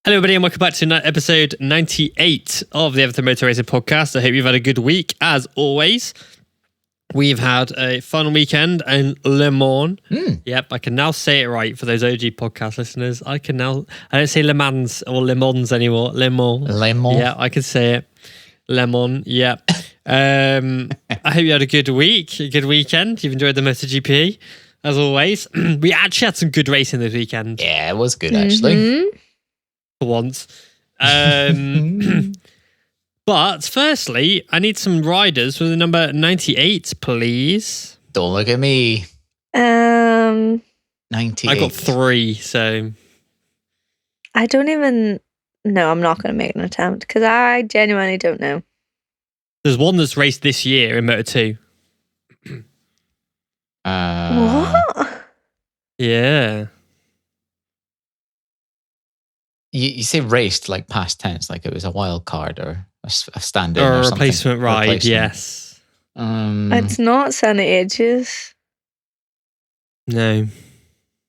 Hello, everybody, and welcome back to episode 98 of the Everything Moto Racing podcast. I hope you've had a good week, as always. We've had a fun weekend in Le Mans. Yep, I can now say it right for those OG podcast listeners. I don't say Le Mans or Le Mans anymore. Le Mans. Le Mans. Yeah, I can say it. Le Mans, yeah. I hope you had a good week, a good weekend. You've enjoyed the MotoGP, as always. We actually had some good racing this weekend. Yeah, it was good, actually. For once. But firstly, I need some riders with the number 98, please. Don't look at me. 98. I got 3, so... I don't even... No, I'm not going to make an attempt because I genuinely don't know. There's one that's raced this year in Moto2. What? Yeah. You say raced like past tense, like it was a wild card or a stand-in Or a something. replacement ride, Replacement. yes. It's not Senna Ages. No.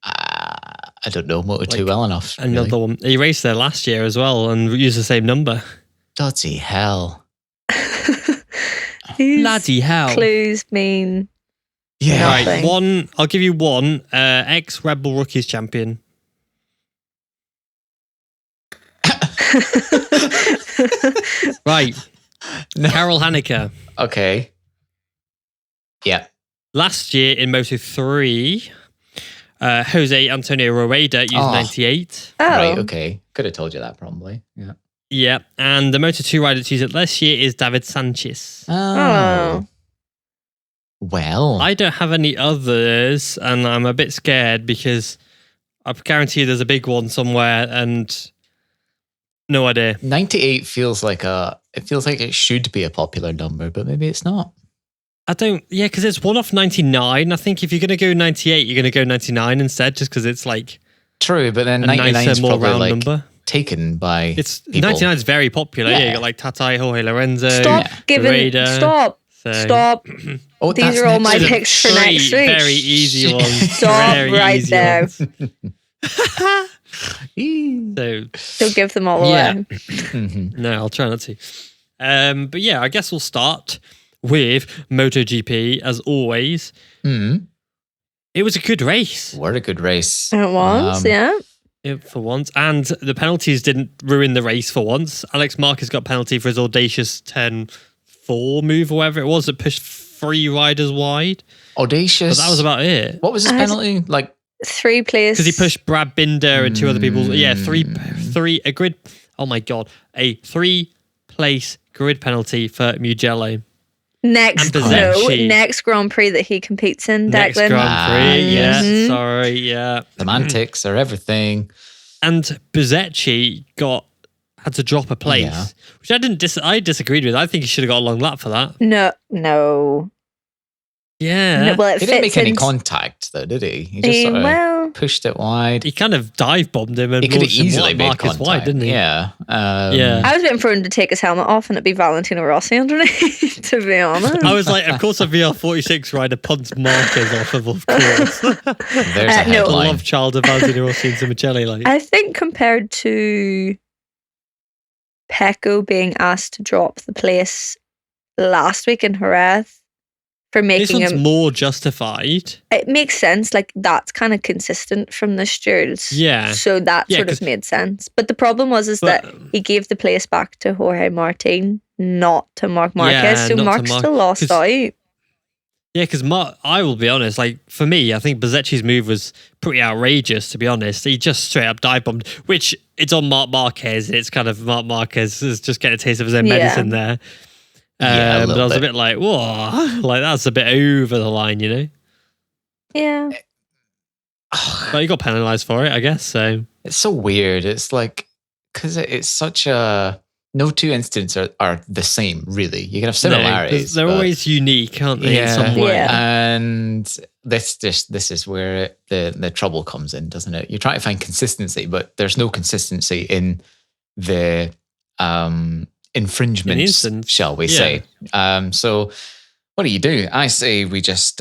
I don't know Moto2 well enough. Another really. one. He raced there last year as well and used the same number. Bloody hell. These Bloody hell. clues mean... Yeah. Right, Nothing. one. I'll give you one. Ex-Red Bull Rookies champion. Right. No. Carol Haneker. Okay. Yeah. Last year in Moto3, Jose Antonio Rueda used 98. Oh. Right, okay. Could have told you that probably. Yeah. Yeah. And the Moto2 rider to use it last year is David Sanchez. Oh. Well. I don't have any others, and I'm a bit scared because I guarantee there's a big one somewhere and no idea. 98 feels like it should be a popular number, but maybe it's not. Because it's one off 99. I think if you're going to go 98, you're going to go 99 instead, just because it's like True, but then a 99 nicer, is more probably round like number. taken by It's people. 99 is very popular. Yeah, you got like Tatai, Jorge Lorenzo. Stop giving... Raider. Stop. So- Stop. Oh, These that's are all my next week. picks for next Three week. very easy ones. Stop Very right easy there. ones. So Don't give them all Yeah. away. Mhm. no, I'll try not to. But yeah, I guess we'll start with MotoGP as always. Mhm. It was a good race What a good race. It was, yeah. for once, and the penalties didn't ruin the race for once. Alex Marquez got penalty for his audacious turn 4 move or whatever it was that pushed 3 riders wide. Audacious. But that was about it. What was his penalty? Like 3 place. Because he pushed Brad Binder and 2 other people. Yeah, a grid. Oh my God. A 3-place grid penalty for Mugello. Next, and no, Bezzecchi. next Grand Prix that he competes in, Next Declan. Grand Prix. yes. Yeah, sorry. Yeah. semantics or everything. And Bezzecchi had to drop a place, Yeah. which I disagreed with. I think he should have got a long lap for that. No. Yeah. No, well, it He didn't fits make any into- contact though, did he? He just sort of well, pushed it wide. He kind of dive bombed him and He could have launched him easily made Marcus contact. wide, didn't he? Yeah. Yeah. I was waiting for him to take his helmet off and it'd be Valentino Rossi underneath, to be honest. I was like, of course, a VR46 rider punts Marquez off of course. There's a no. The headline. love child of Valentino Rossi and Simoncelli. Like, I think compared to Pecco being asked to drop the place last week in Jerez for this making one's him... more justified. It makes sense. Like, that's kind of consistent from the stewards. Yeah. So that Yeah, sort 'cause- of made sense. But the problem was But- that he gave the place back to Jorge Martin, not to Marc Marquez. Yeah, so not to Marc Marc- still lost 'cause- out. Yeah, because I will be honest, like, for me, I think Bezzecchi's move was pretty outrageous, to be honest. He just straight up dive bombed, which it's on Marc Marquez. It's kind of Marc Marquez is just getting a taste of his own Yeah. medicine there. Yeah, a But little I was a bit. bit like, whoa, like that's a bit over the line, you know? Yeah. But he got penalised for it, I guess, so. It's so weird. It's like, because it's such a... No two incidents are the same, really. You can have No, 'cause similarities. they're but- always unique, aren't they, in some way? Yeah. And this is where the trouble comes in, doesn't it? You're trying to find consistency, but there's no consistency in the infringements, instance, shall we yeah. say? So what do? I say we just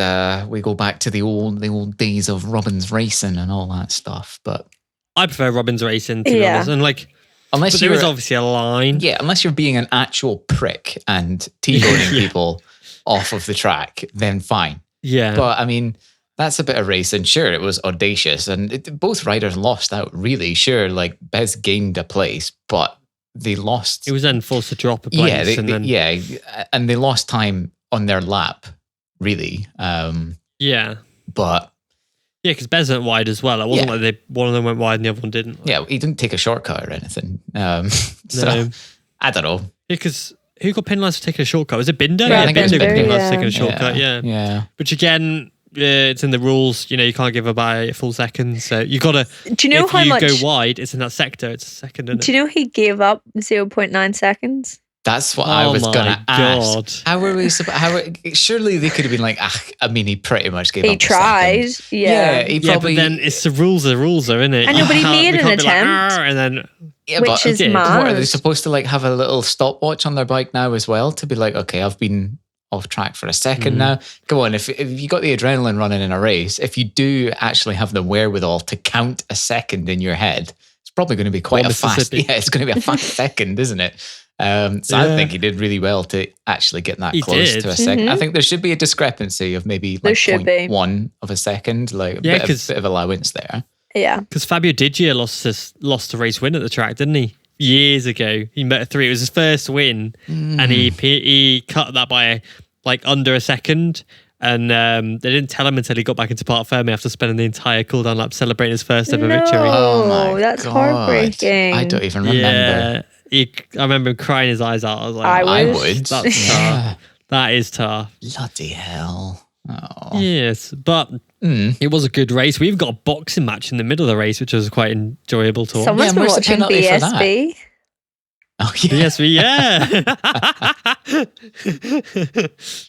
we go back to the old days of Robbins racing and all that stuff. But I prefer Robbins Racing, to be Yeah. honest. And like, Unless But there is obviously a line. Yeah, unless you're being an actual prick and T-boning people off of the track, then fine. Yeah. But I mean, that's a bit of racing. Sure, it was audacious, and both riders lost out. Really, sure, like Bez gained a place, but they lost. It was then forced to drop a place, and they lost time on their lap. Really, yeah. But yeah, because Bez went wide as well. It wasn't like one of them went wide and the other one didn't. Yeah, he didn't take a shortcut or anything. So No. I don't know. Yeah, because who got penalised for taking a shortcut? Was it Binder? Yeah, I think it was Binder got Binder, penalised for taking a shortcut. Yeah. Which Which again, it's in the rules. You can't give by a full second. So you got to. Do you know how much? If you go wide, it's in that sector. It's a second. Isn't it? Do you know he gave up 0.9 seconds? That's what I was going to God. ask. How were we? Surely they could have been like, he pretty much gave up. He tried. Yeah. He probably. But then it's the rules, isn't it? I know, but he made an attempt. And then. Yeah, which but is what, mad. are they supposed to have a little stopwatch on their bike now as well to be like, okay, I've been off track for a second now. Go on, if you got the adrenaline running in a race, if you do actually have the wherewithal to count a second in your head, it's probably going to be quite a fast. Yeah, it's going to be a fast second, isn't it? I think he did really well to actually get that close to a second. I think there should be a discrepancy of maybe 0.1 of a second, a bit of allowance there. Yeah, because Fabio Digia lost a race win at the track, didn't he? Years ago, he met three. It was his first win, and he cut that by under a second. And they didn't tell him until he got back into Parc Fermé after spending the entire cooldown lap celebrating his first ever victory. Oh my that's God. heartbreaking. I don't even remember. Yeah, I remember him crying his eyes out. I was like, I would. That's tough. That is tough. Bloody hell. Oh. Yes, but it was a good race. We've got a boxing match in the middle of the race, which was quite enjoyable to watch. Someone's been where's the watching penalty for that? BSB. Oh,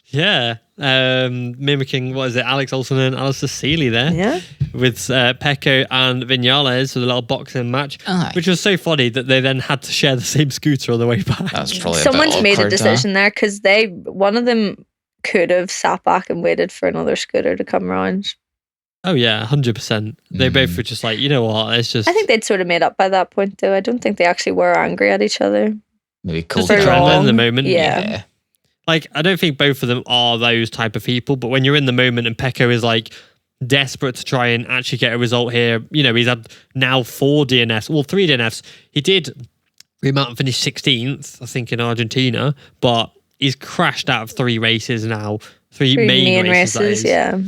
yeah. Yeah. Mimicking, what is it, Alex Olsen and Alistair Seeley there. Yeah. With Pecco and Vinales with a little boxing match, which was so funny that they then had to share the same scooter on the way back. That's probably Someone's made a decision there because one of them could have sat back and waited for another scooter to come around. Oh yeah, 100%. They both were just like, you know what, it's just... I think they'd sort of made up by that point though. I don't think they actually were angry at each other. Maybe cool. Just adrenaline in the moment. Yeah. I don't think both of them are those type of people, but when you're in the moment and Pecco is desperate to try and actually get a result here, he's had now 4 DNFs, well 3 DNFs. He did remount and finish 16th, I think, in Argentina, but he's crashed out of 3 races now, 3 main races, yeah.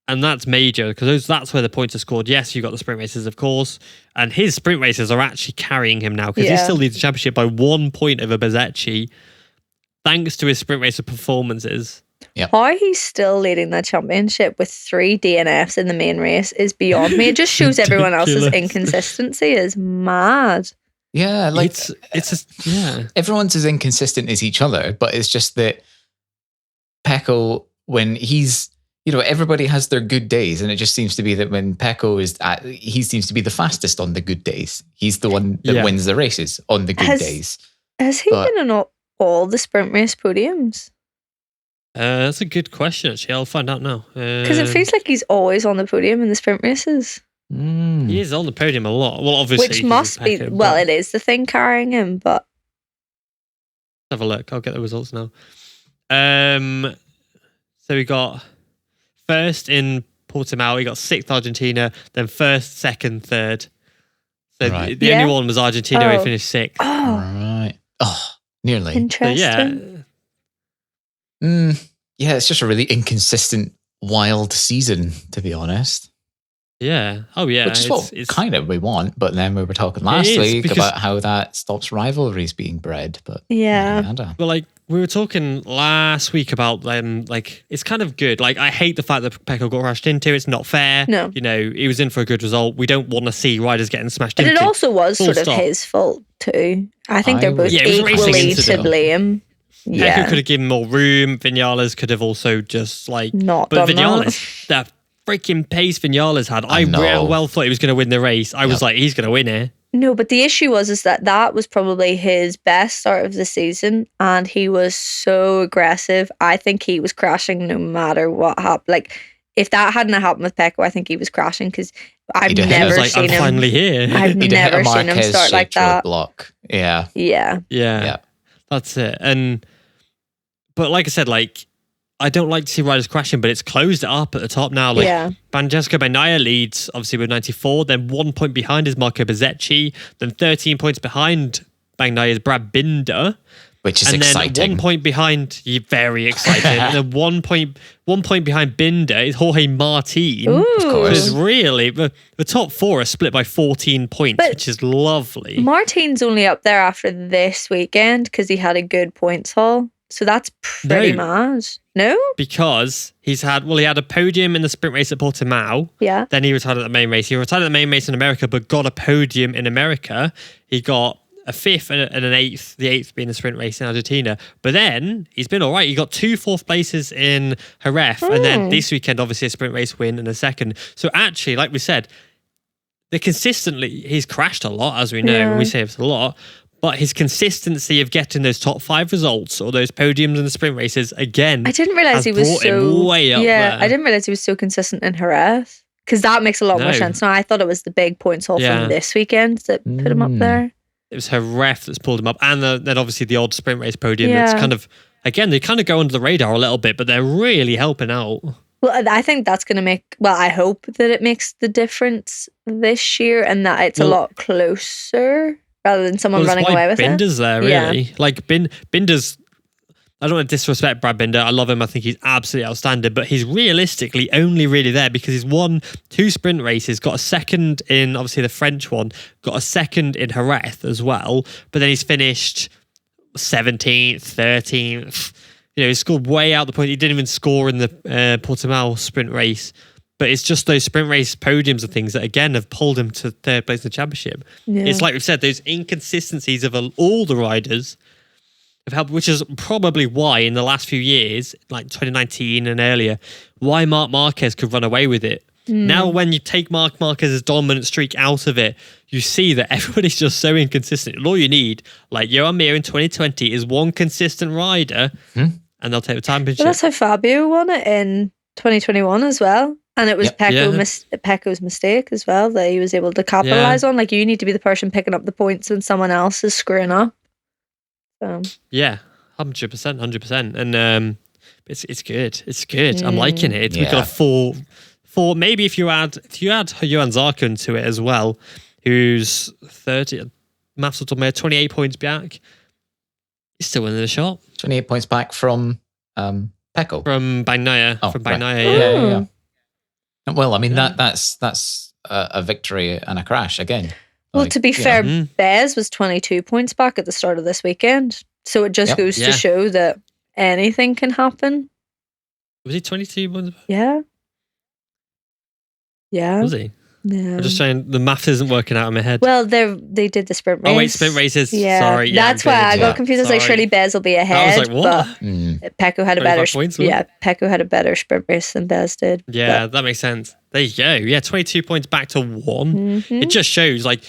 And that's major because that's where the points are scored. Yes, you've got the sprint races, of course, and his sprint races are actually carrying him now because he still leads the championship by 1 point over Bezzecchi, thanks to his sprint racer performances. Yep. How he's still leading that championship with 3 DNFs in the main race is beyond me. It just shows everyone else's inconsistency is mad. Yeah, everyone's as inconsistent as each other, but it's just that Pecco, when he's, everybody has their good days, and it just seems to be that when Pecco he seems to be the fastest on the good days. He's the one that wins the races on the good days. Has he been on all the sprint race podiums? That's a good question, actually. I'll find out now. Because it feels like he's always on the podium in the sprint races. He is on the podium a lot. Well, obviously. Which must be, it is the thing carrying him, but... Let's have a look. I'll get the results now. So we got first in Portimao, we got 6th Argentina, then 1st, 2nd, 3rd. So the only one was Argentina, who finished 6th. Oh. Right. Oh, nearly. Interesting. So, yeah, it's just a really inconsistent, wild season, to be honest. Yeah. Oh, yeah. Which is what kind of we want, but then we were talking last week about how that stops rivalries being bred. But yeah. Well, we were talking last week about them, it's kind of good. I hate the fact that Pecco got rushed into. It's not fair. No. He was in for a good result. We don't want to see riders getting smashed into. But it also was sort of his fault too. I think they're both equally to blame. Yeah. Pecco could have given more room. Vinales could have also just not but done Vinales, that freaking pace Vinales had. I well thought he was going to win the race. I was like, he's going to win here. No, but the issue is that was probably his best start of the season, and he was so aggressive. I think he was crashing no matter what happened. If that hadn't happened with Pecco, I think he was crashing because I've He never was like, seen I'm him. finally here. I've He'd hit never a seen him Marquez start like shaped that. roadblock. Yeah. Yeah. Yeah, that's it. But like I said, like, I don't like to see riders crashing, but it's closed it up at the top now. Like, Yeah. Francesco Bagnaia leads, obviously, with 94. Then 1 point behind is Marco Bezzecchi. Then 13 points behind Bagnaia is Brad Binder. Which is And exciting. then 1 point behind, very exciting. And then 1 point behind Binder is Jorge Martin. Ooh. Of course. Because really, the top four are split by 14 points, But which is lovely. Martin's only up there after this weekend because he had a good points haul. So that's pretty mad. No? Because he had a podium in the sprint race at Portimao. Yeah. Then he retired at the main race. He retired at the main race in America, but got a podium in America. He got a fifth and an eighth, the eighth being the sprint race in Argentina. But then he's been all right. He got 2 fourth places in Jerez. And then this weekend, obviously, a sprint race win and a second. So actually, like we said, he's crashed a lot, as we know. Yeah. We say it's a lot. But his consistency of getting those top 5 results or those podiums in the sprint races, again, I didn't realize he was brought so him way up there. I didn't realize he was so consistent in Jerez because that makes a lot more No. sense. Now I thought it was the big points haul Yeah. from this weekend that put him up there. It was her ref that's pulled him up, and then obviously the odd sprint race podium. Yeah. That's kind of, again, they kind of go under the radar a little bit, but they're really helping out. Well, I think that's going to make. Well, I hope that it makes the difference this year, and that it's a lot closer rather than someone Well, running that's why away with Binder's it. there, really. Like Binder's. I don't want to disrespect Brad Binder. I love him. I think he's absolutely outstanding. But he's realistically only really there because he's won 2 sprint races, got a second in, obviously, the French one, got a second in Jerez as well. But then he's finished 17th, 13th. You know, he scored way out the point. He didn't even score in the Portimao sprint race. But it's just those sprint race podiums and things that, again, have pulled him to 3rd place in the championship. Yeah. It's like we've said, those inconsistencies of all the riders have helped, which is probably why in the last few years, like 2019 and earlier, why Marc Marquez could run away with it. Now, when you take Marc Marquez's dominant streak out of it, you see that everybody's just so inconsistent. And all you need, like Johan Mir in 2020, is one consistent rider, and they'll take the championship. Well, that's how Fabio won it in 2021 as well. And it was Pecco's mistake as well that he was able to capitalize on. Like, you need to be the person picking up the points when someone else is screwing up. So. Yeah, 100%. And it's good. It's good. I'm liking it. We've got a four. Maybe if you add Johan Zarco to it as well, who's 30, maths will 28 points back. He's still winning the shot. 28 points back from Pecco. From Bagnaia. Oh, from right. Bagnaia, Yeah. Well, I mean, that's a victory and a crash again. Well, Like, to be fair, know. Bez was 22 points back at the start of this weekend. So it just goes Yeah. to show that anything can happen. Was he 22 points back? Yeah. Yeah. Was he? Yeah. I'm just saying the math isn't working out in my head. Well, they did the sprint race. Oh, wait, sprint races. Yeah. Sorry. Yeah, That's why I Yeah. got confused. I was like, Sorry. surely Bez will be ahead. I was like, what? But Pecco had a better 25 points, wasn't it? Pecco had a better sprint race than Bez did. Yeah, that makes sense. There you go. Yeah, 22 points back to 1. It just shows, like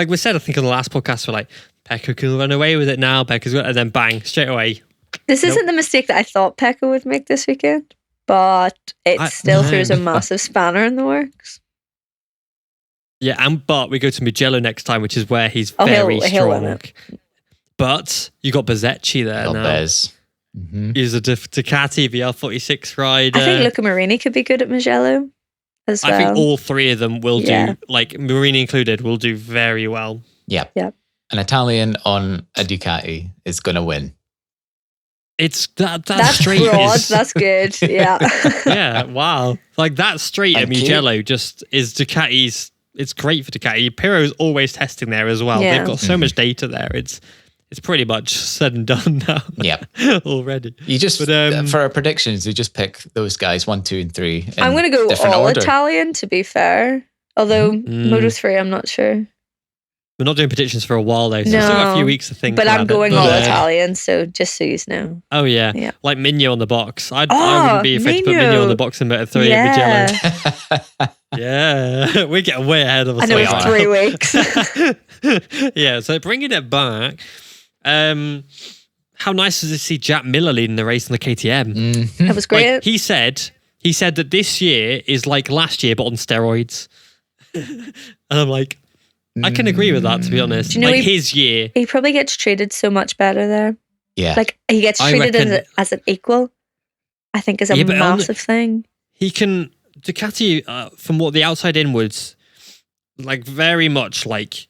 we said, I think on the last podcast, we're like, Pecco can run away with it now. Pecco's got, and then bang, straight away. This isn't the mistake that I thought Pecco would make this weekend, but it still throws a massive spanner in the works. Yeah, but we go to Mugello next time, which is where he's Oh, very he'll win strong. it. But you got Bezzecchi there Got now. Bez. Mm-hmm. He's a Ducati VL46 rider. I think Luca Marini could be good at Mugello as well. I think all 3 of them will Yeah. do, like Marini included, will do very well. Yep. Yep. An Italian on a Ducati is going to win. It's that That's straight broad. is That's good. Yeah. yeah, wow. Like that straight at And cute. Mugello just is Ducati's. It's great for Ducati. Piro's always testing there as well. Yeah. They've got so much data there. It's pretty much said and done now. Yep. already. You just, But, for our predictions, you just pick those guys 1, 2, and 3. I'm going to go different all order. Italian, to be fair. Although Moto 3, I'm not sure. We're not doing predictions for a while though, so No. we've still got a few weeks to think. But I'm about it. going all But, Italian, so just so you know. Oh yeah. Yeah. Like Migno on the box. I Oh, wouldn't be afraid to put Migno. Migno on the box in Moto 3 Yeah. at Mugello. Yeah, we're getting way ahead of I know ourselves. it's 3 weeks. Yeah, so bringing it back, how nice was it to see Jack Miller leading the race in the KTM? Mhm. That was great. Like, he said that this year is like last year, but on steroids. And I'm like, I can agree with that, to be honest. Do you know his year. He probably gets treated so much better there. Yeah. Like, he gets treated as an equal, I think, is a massive thing. He can, Ducati, from what the outside inwards, like very much like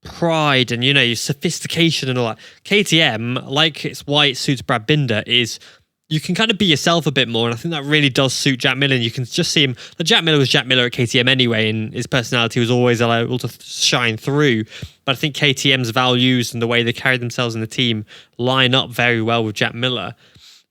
pride and, sophistication and all that. KTM, like it's why it suits Brad Binder, is you can kind of be yourself a bit more. And I think that really does suit Jack Miller. And you can just see him. Like Jack Miller was Jack Miller at KTM anyway, and his personality was always able to shine through. But I think KTM's values and the way they carry themselves in the team line up very well with Jack Miller.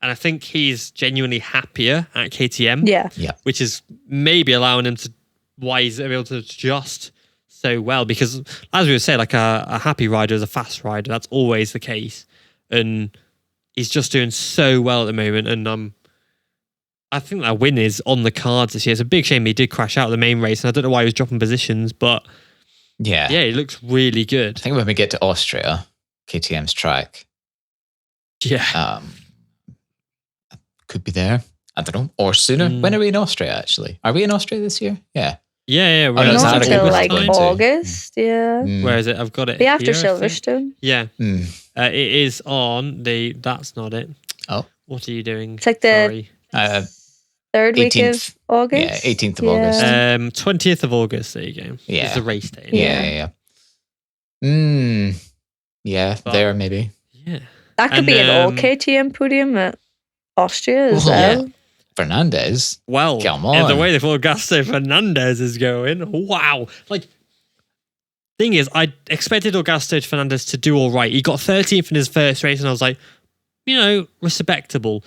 And I think he's genuinely happier at KTM. Yeah. Which is maybe allowing him to, why he's able to adjust so well. Because as we were saying, like a happy rider is a fast rider. That's always the case. And he's just doing so well at the moment. And I think that win is on the cards this year. It's a big shame he did crash out of the main race. And I don't know why he was dropping positions, but yeah, he looks really good. I think when we get to Austria, KTM's track. Yeah. Could be there. I don't know. Or sooner. When are we in Austria, actually? Are we in Austria this year? Yeah. Yeah. We're not until like August. Yeah. Where is it? I've got it. Be after Silverstone. Yeah. It is on the. That's not it. Oh. What are you doing? It's like the third week of August. Yeah, 18th of August. 20th of August. There you go. Yeah. It's the race day. Yeah. Yeah. But, there maybe. Yeah. That could be an all KTM podium at Austria as well. Yeah. Fernandez. Well, come on. The way the Augusto Fernandez is going, wow. Like, thing is, I expected Augusto Fernandez to do all right. He got 13th in his first race, and I was like, respectable.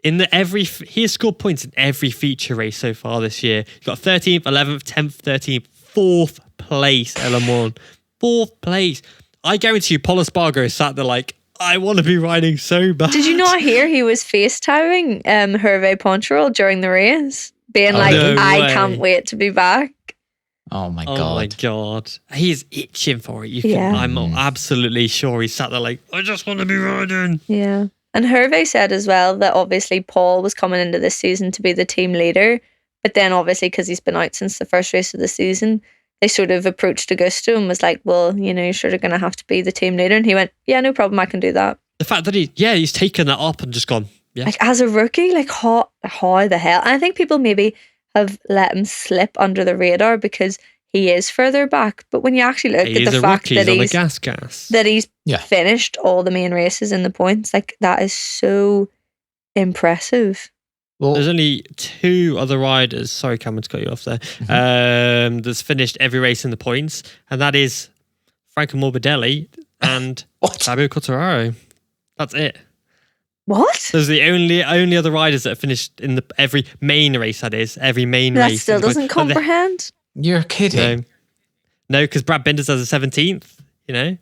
He has scored points in every feature race so far this year. He got 13th, 11th, 10th, 13th, 4th place at Le Mans. 4th place. I guarantee you, Paul Espargaro sat there like, I want to be riding so bad. Did you not hear he was FaceTiming Hervé Poncharal during the race? Being I can't wait to be back. Oh my God. Oh my God. He's itching for it. I'm absolutely sure he sat there like, I just want to be riding. Yeah. And Hervé said as well that obviously Paul was coming into this season to be the team leader. But then obviously because he's been out since the first race of the season, they sort of approached Augusto and was like, well, you're sort of going to have to be the team leader. And he went, yeah, no problem, I can do that. The fact that he's taken that up and just gone, yeah. Like as a rookie, like how the hell? And I think people maybe have let him slip under the radar because he is further back. But when you actually look at the fact that he's finished all the main races in the points, like that is so impressive. Well, there's only 2 other riders. Sorry, Cameron, to cut you off there. That's finished every race in the points, and that is Franco Morbidelli and Fabio Quartararo. That's it. What? Those are the only other riders that have finished in every main race. That is every main race. That still doesn't comprehend. You're kidding. No, because Brad Binder does a 17th. And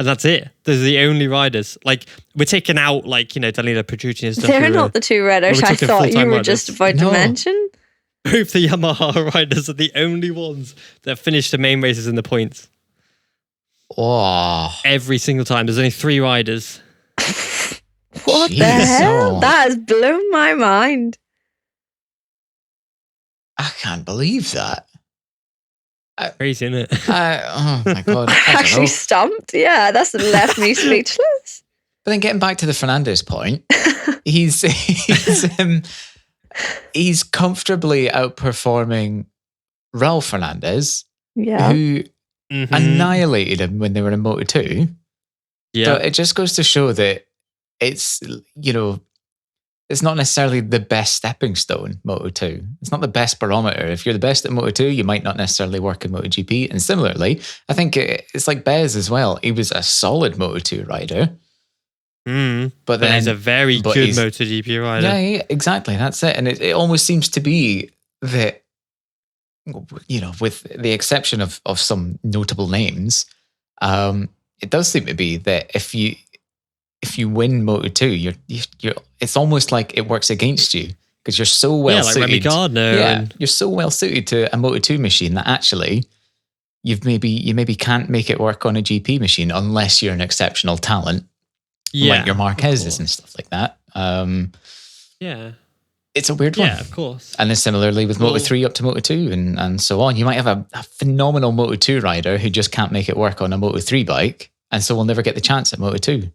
that's it. Those are the only riders. Like, we're taking out, Danilo Petrucci and stuff. They're not the 2 riders I thought you were just about to mention. Both the Yamaha riders are the only ones that finished the main races in the points. Oh. Every single time. There's only 3 riders. What the hell? That has blown my mind. I can't believe that. Crazy, isn't it? Oh my God. Actually stumped. Yeah, that's left me speechless. But then getting back to the Fernandez point, he's comfortably outperforming Raul Fernandez, who annihilated him when they were in Moto2. Yeah. So it just goes to show that it's, it's not necessarily the best stepping stone, Moto2. It's not the best barometer. If you're the best at Moto2, you might not necessarily work in MotoGP. And similarly, I think it's like Bez as well. He was a solid Moto2 rider. But then he's a very good MotoGP rider. Yeah, exactly. That's it. And it almost seems to be that, with the exception of some notable names, it does seem to be that if you win Moto2, you're it's almost like it works against you because you're so well suited. Remy Gardner. You're so well suited to a Moto2 machine that actually you maybe can't make it work on a GP machine unless you're an exceptional talent, like your Marquez's and stuff like that. It's a weird one. Yeah, of course. And then similarly with Moto3 up to Moto2 and so on. You might have a phenomenal Moto2 rider who just can't make it work on a Moto3 bike, and so will never get the chance at Moto2.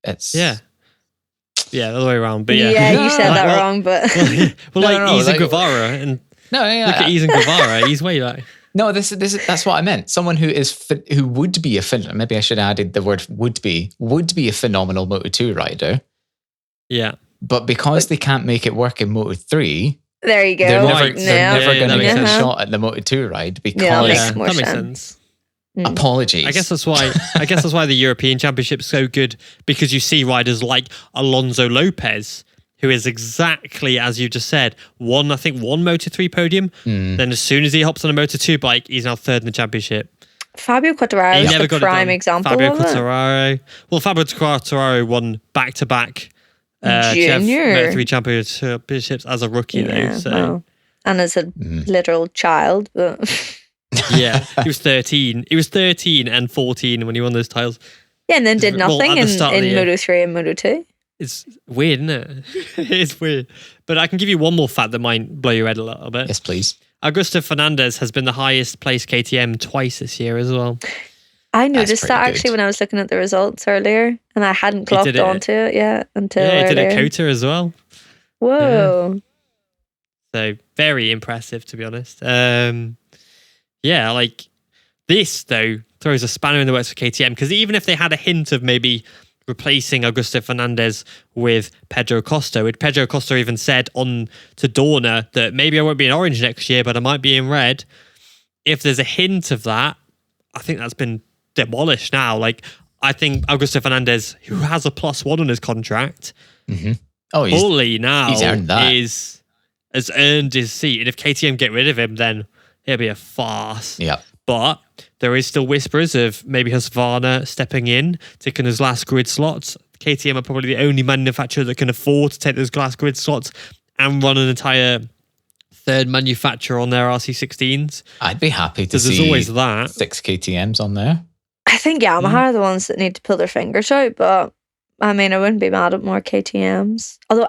It's the other way around. But you said that wrong. But Izan Guevara and look at Izan Guevara. He's way back. No, that's what I meant. Someone who would be maybe I should have added the word would be a phenomenal Moto2 rider. Yeah. But because they can't make it work in Moto3, there you go. They're never going to get a shot at the Moto2 ride because that makes sense. Apologies. I guess that's why the European Championship's so good, because you see riders like Alonso Lopez, who is exactly as you just said, won Moto3 podium. Then as soon as he hops on a Moto2 bike, he's now third in the championship. Fabio Quartararo is the prime example. Fabio Quartararo. Well, Fabio Quartararo won back-to-back junior Moto3 championships as a rookie though. So. And as a literal child, but yeah, he was 13. He was 13 and 14 when he won those titles. Yeah, and then did nothing in Moto3 and Moto2. It's weird, isn't it? It's weird. But I can give you one more fact that might blow your head a little bit. Yes, please. Augusto Fernandez has been the highest placed KTM twice this year as well. I noticed that actually when I was looking at the results earlier, and I hadn't clocked onto it yet until he did earlier. a Kota as well. Whoa. Yeah. So very impressive, to be honest. Like this though throws a spanner in the works for KTM, because even if they had a hint of maybe replacing Augusto Fernandez with Pedro Acosta, which Pedro Acosta even said on to Dorna that maybe I won't be in orange next year, but I might be in red. If there's a hint of that, I think that's been demolished now. Like, I think Augusto Fernandez, who has a +1 on his contract, fully now he's earned that. Has earned his seat. And if KTM get rid of him, then it'll be a farce. Yeah. But there is still whispers of maybe Husqvarna stepping in, taking his last grid slots. KTM are probably the only manufacturer that can afford to take those last grid slots and run an entire third manufacturer on their RC16s. I'd be happy to see there's always that. 6 KTMs on there. I think Yamaha are the ones that need to pull their fingers out, but I mean, I wouldn't be mad at more KTMs. Although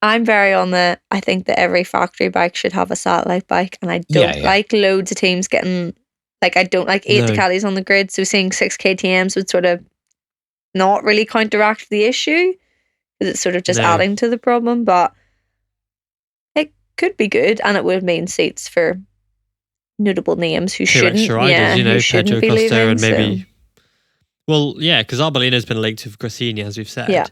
I'm very on the, I think that every factory bike should have a satellite bike, and I don't like loads of teams getting, like, I don't like 8 Ducatis on the grid, so seeing 6 KTMs would sort of not really counteract the issue, because it's sort of just adding to the problem, but it could be good, and it would mean seats for notable names who shouldn't, Pedro be Costa leaving, and maybe... Well, yeah, because Arbolino's been linked with Grassini, as we've said. Yeah.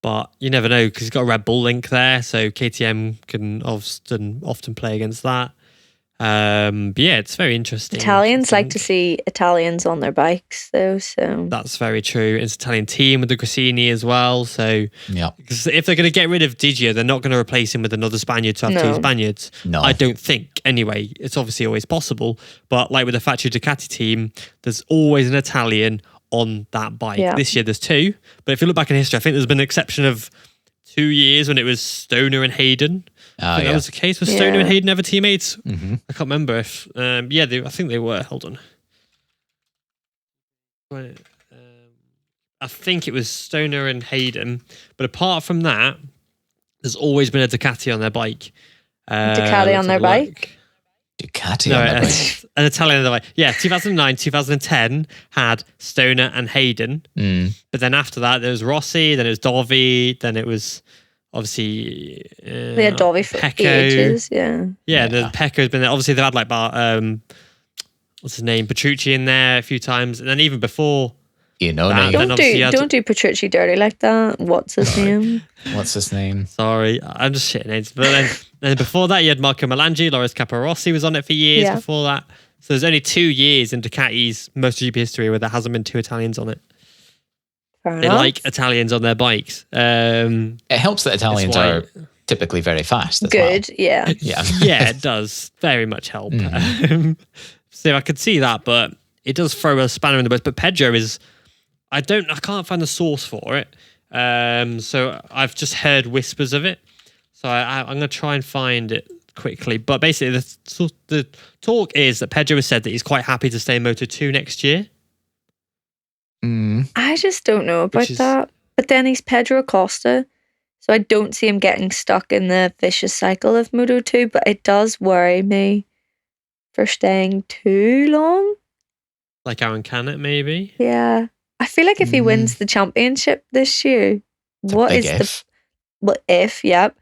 But you never know, because he's got a Red Bull link there, so KTM can often play against that. But yeah, it's very interesting. Italians like to see Italians on their bikes, though. So that's very true. It's an Italian team with the Grassini as well. So because if they're going to get rid of Digio, they're not going to replace him with another Spaniard to have 2 Spaniards. No, I don't think. Anyway, it's obviously always possible, but like with the factory Ducati team, there's always an Italian on that bike. This year there's 2, but if you look back in history, I think there's been an exception of 2 years when it was Stoner and Hayden. I think that was the case. Was Stoner and Hayden ever teammates? Mm-hmm. I can't remember if I think they were. Hold on. I think it was Stoner and Hayden, but apart from that, there's always been a Ducati on their bike. Ducati on their bike? Ducati on their bike. An Italian on their bike. Yeah, 2009, 2010 had Stoner and Hayden. But then after that, there was Rossi, then it was Dovi, then it was obviously... they had Dovi for ages, the Pecco's been there. Obviously, they've had like, what's his name? Petrucci in there a few times. And then even before... Don't do Petrucci dirty like that. What's his name? What's his name? Sorry, I'm just shitting names. But then before that, you had Marco Melandri, Loris Caparossi was on it for years before that. So there's only 2 years in Ducati's MotoGP history where there hasn't been 2 Italians on it. They like Italians on their bikes. It helps that Italians are typically very fast as well. Yeah. Yeah, it does very much help. So I could see that, but it does throw a spanner in the works. But Pedro is... I can't find the source for it. So I've just heard whispers of it. So I'm going to try and find it quickly. But basically, the talk is that Pedro has said that he's quite happy to stay in Moto2 next year. I just don't know about that. But then he's Pedro Acosta, so I don't see him getting stuck in the vicious cycle of Moto2, but it does worry me for staying too long. Like Aaron Canet, maybe? Yeah. I feel like if he wins the championship this year, what is if. Well, if, yep.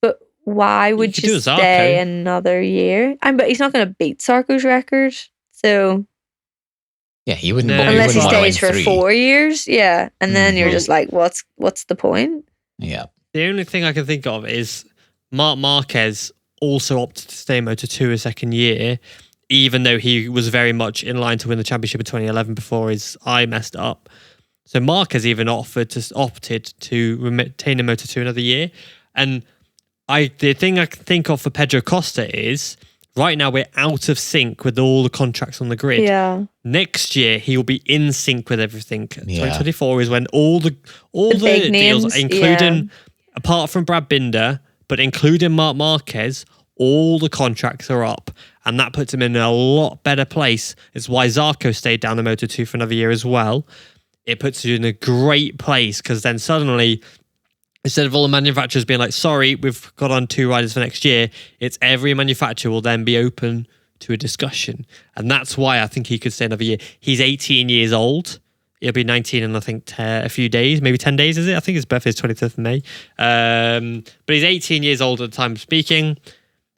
But why would you stay another year? But he's not going to beat Zarco's record, so... Yeah, he wouldn't. Unless he stays for 3. 4 years, yeah. And then you're just like, what's the point? Yeah. The only thing I can think of is Marc Marquez also opted to stay in Moto2 a second year, even though he was very much in line to win the championship in 2011 before his eye messed up. So Marquez even opted to retain in Moto2 another year. And the thing I can think of for Pedro Costa is right now we're out of sync with all the contracts on the grid. Yeah. Next year he will be in sync with everything. 2024 is when all the deals, names, including apart from Brad Binder, but including Marc Marquez, all the contracts are up. And that puts him in a lot better place. It's why Zarco stayed down in Moto2 for another year as well. It puts you in a great place because then suddenly, instead of all the manufacturers being like, sorry, we've got on 2 riders for next year, it's every manufacturer will then be open to a discussion. And that's why I think he could stay another year. He's 18 years old. He'll be 19 in, I think, a few days, maybe 10 days, is it? I think his birthday is 25th of May. But he's 18 years old at the time of speaking.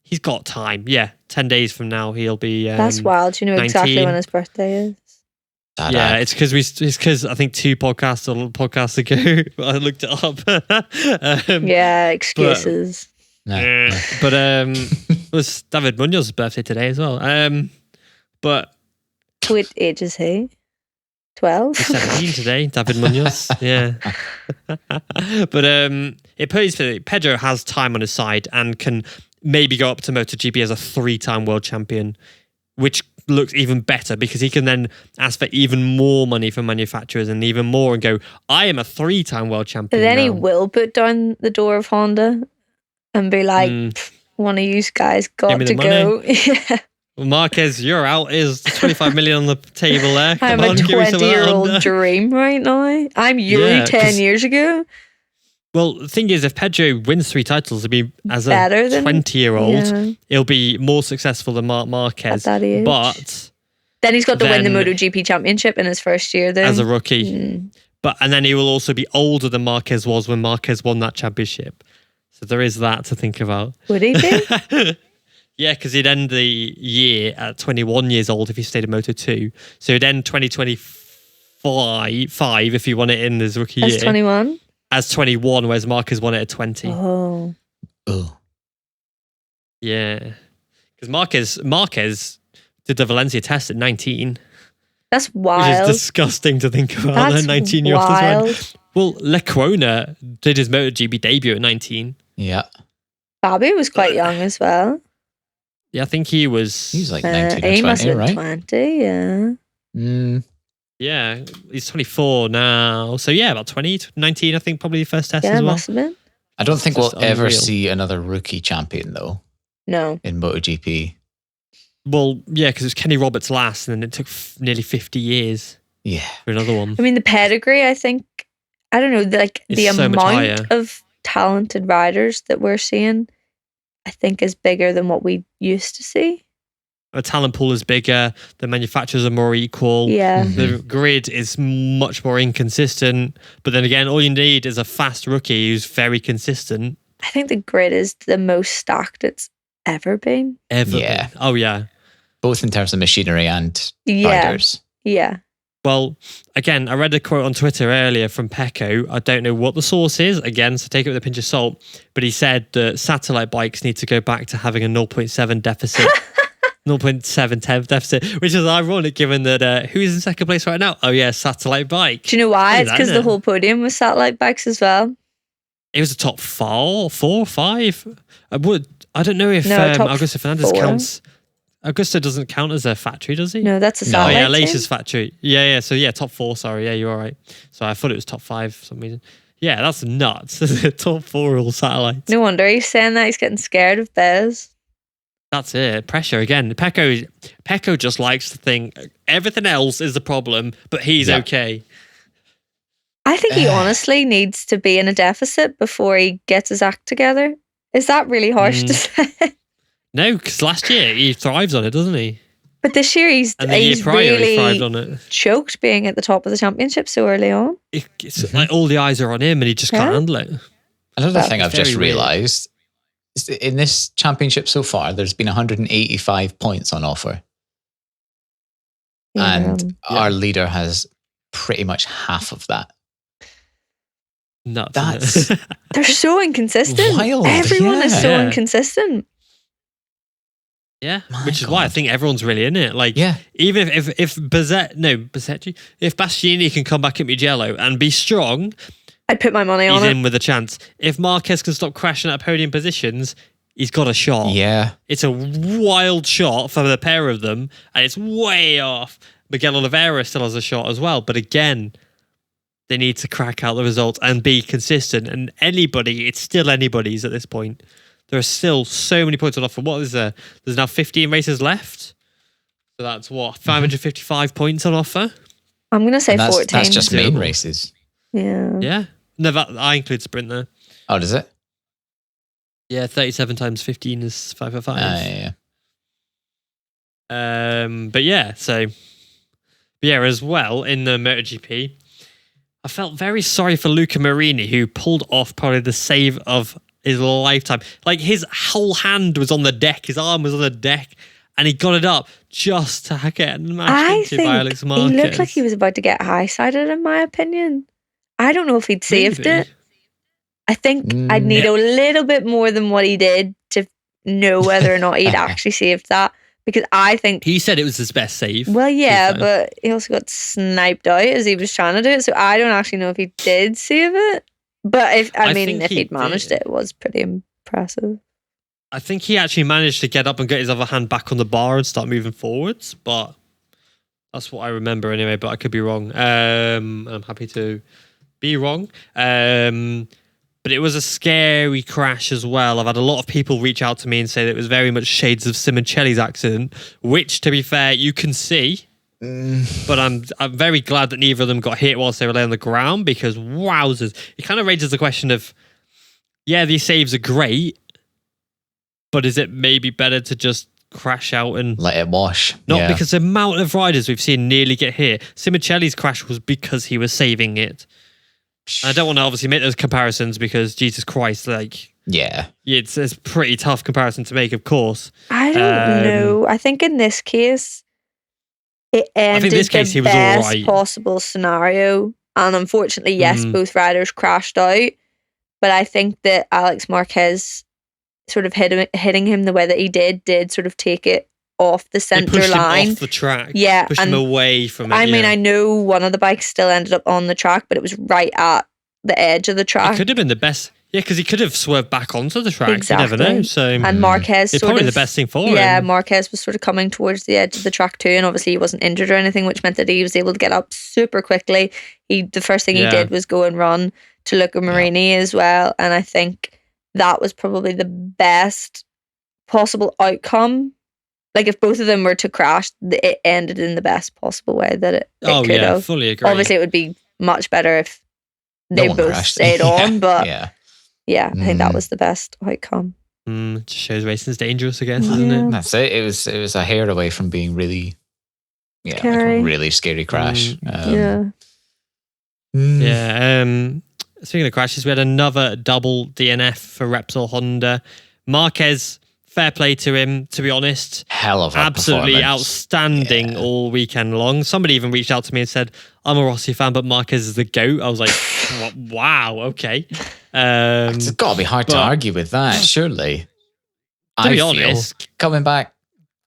He's got time. Yeah, 10 days from now, he'll be That's wild. You know 19. Exactly when his birthday is. Yeah, it's because I think 2 podcasts ago I looked it up. Yeah, excuses. But it was David Munoz's birthday today as well. But what age is he? 12. He's 17 today, David Munoz. Yeah. But it plays for Pedro has time on his side and can maybe go up to MotoGP as a 3-time world champion, which looks even better because he can then ask for even more money from manufacturers and even more and go, I am a 3-time world champion. But then now. he will put down the door of Honda and be like, one of you guys got to go. Yeah. Well, Marquez, you're out. Is 25 million on the table there? I'm a 20-year-old dream right now. I'm Yuri 10 years ago. Well, the thing is, if Pedro wins 3 titles, it'll be as better a 20-year-old. He'll be more successful than Marc Marquez. At that age. But then he's got to win the MotoGP championship in his first year, though. As a rookie. And then he will also be older than Marquez was when Marquez won that championship. So there is that to think about. Would he be? Yeah, because he'd end the year at 21 years old if he stayed in Moto2. So he'd end 2025 if he won it in his rookie year. As 21? As 21, whereas Marquez won it at 20. Oh. Yeah. Because Marquez did the Valencia test at 19. That's wild. Which is disgusting to think about. That's 19-year-old as well. Well, Lecona did his MotoGP debut at 19. Yeah. Bobby was quite young as well. Yeah, I think he was... He's like 19 or 20, right? 20, yeah. Yeah, he's 24 now. So yeah, about 20, 19, I think probably the first test as well. Yeah, must have been. I don't think we'll ever see another rookie champion, though. No. In MotoGP. Well, yeah, because it was Kenny Roberts last, and then it took nearly 50 years. Yeah. For another one. I mean, the pedigree, I think, I don't know, like the amount of talented riders that we're seeing, I think is bigger than what we used to see. The talent pool is bigger. The manufacturers are more equal. Yeah. The grid is much more inconsistent. But then again, all you need is a fast rookie who's very consistent. I think the grid is the most stacked it's ever been. Yeah. Oh, yeah. Both in terms of machinery and riders. Yeah. Well, again, I read a quote on Twitter earlier from Pecco. I don't know what the source is, again, so take it with a pinch of salt. But he said that satellite bikes need to go back to having a 0.7 deficit. 0.7 deficit, which is ironic given that who's in second place right now? Oh, yeah, satellite bike. Do you know why? It's because the whole podium was satellite bikes as well. It was a top 4 or 5. I don't know if Augusto Fernandez counts. Augusto doesn't count as a factory, does he? No, that's a satellite. Oh, yeah, Lace's factory. Yeah. So, yeah, top 4, sorry. Yeah, you're all right. So I thought it was top 5 for some reason. Yeah, that's nuts. Top 4 all satellites. No wonder he's saying that. He's getting scared of Bez. That's it. Pressure again. Pecco just likes to think everything else is the problem, but he's okay. I think he honestly needs to be in a deficit before he gets his act together. Is that really harsh to say? No, because last year he thrives on it, doesn't he? But this year he's really he thrived on it. Choked being at the top of the championship so early on. It's like all the eyes are on him and he just can't handle it. Another thing I've just realised is that in this championship so far, there's been 185 points on offer. Yeah. And our leader has pretty much half of that. Nuts. They're so inconsistent. Wild. Everyone is so inconsistent. Yeah, which is why I think everyone's really in it. Like, even if Bastianini can come back at Mugello and be strong, I'd put my money on it. He's in with a chance. If Marquez can stop crashing at podium positions, he's got a shot. Yeah. It's a wild shot for the pair of them, and it's way off. Miguel Oliveira still has a shot as well, but again, they need to crack out the results and be consistent. And it's still anybody's at this point. There are still so many points on offer. What is there? There's now 15 races left. So that's 555 points on offer? I'm going to say 14. That's just main races. Yeah. Yeah. No, I include sprint there. Oh, does it? Yeah, 37 times 15 is 555. But as well, in the MotoGP, I felt very sorry for Luca Marini, who pulled off probably the save of his lifetime. Like, his whole hand was on the deck, his arm was on the deck, and he got it up just to get mashed into by Alex Marquez. He looked like he was about to get high-sided, in my opinion. I don't know if he'd saved it. I think I'd need a little bit more than what he did to know whether or not he'd actually saved that. Because I think... He said it was his best save. Well, yeah, but he also got sniped out as he was trying to do it. So I don't actually know if he did save it. But if he'd managed it, it was pretty impressive. I think he actually managed to get up and get his other hand back on the bar and start moving forwards. But that's what I remember anyway. But I could be wrong. I'm happy to be wrong. But it was a scary crash as well. I've had a lot of people reach out to me and say that it was very much shades of Simoncelli's accident, which, to be fair, you can see. But I'm very glad that neither of them got hit whilst they were laying on the ground, because wowzers. It kind of raises the question of, these saves are great, but is it maybe better to just crash out and let it wash? Not because the amount of riders we've seen nearly get hit. Simoncelli's crash was because he was saving it. I don't want to obviously make those comparisons because Jesus Christ, it's a pretty tough comparison to make, of course. I don't know. I think in this case, it ended the best possible scenario. And unfortunately, yes, both riders crashed out. But I think that Alex Marquez sort of hitting him the way that he did sort of take it off the center line. Him off the track. Yeah. Pushed him away from it. I mean, I know one of the bikes still ended up on the track, but it was right at the edge of the track. It could have been the best. Yeah, because he could have swerved back onto the track. Exactly. You never know. So, and Marquez it's probably the best thing for him. Yeah, Marquez was sort of coming towards the edge of the track too, and obviously he wasn't injured or anything, which meant that he was able to get up super quickly. The first thing he did was go and run to Luca Marini as well, and I think that was probably the best possible outcome. Like, if both of them were to crash, it ended in the best possible way that it could have. Fully agree. Obviously, it would be much better if they both stayed on, but I think that was the best outcome. It just shows racing's dangerous, I guess, isn't it? That's it. It was a hair away from being really, like a really scary crash. Speaking of crashes, we had another double DNF for Repsol Honda. Marquez, fair play to him, to be honest. Hell of a absolutely outstanding all weekend long. Somebody even reached out to me and said, I'm a Rossi fan, but Marquez is the GOAT. I was like, wow, okay. It's got to be hard to argue with that, surely. To be honest. Coming back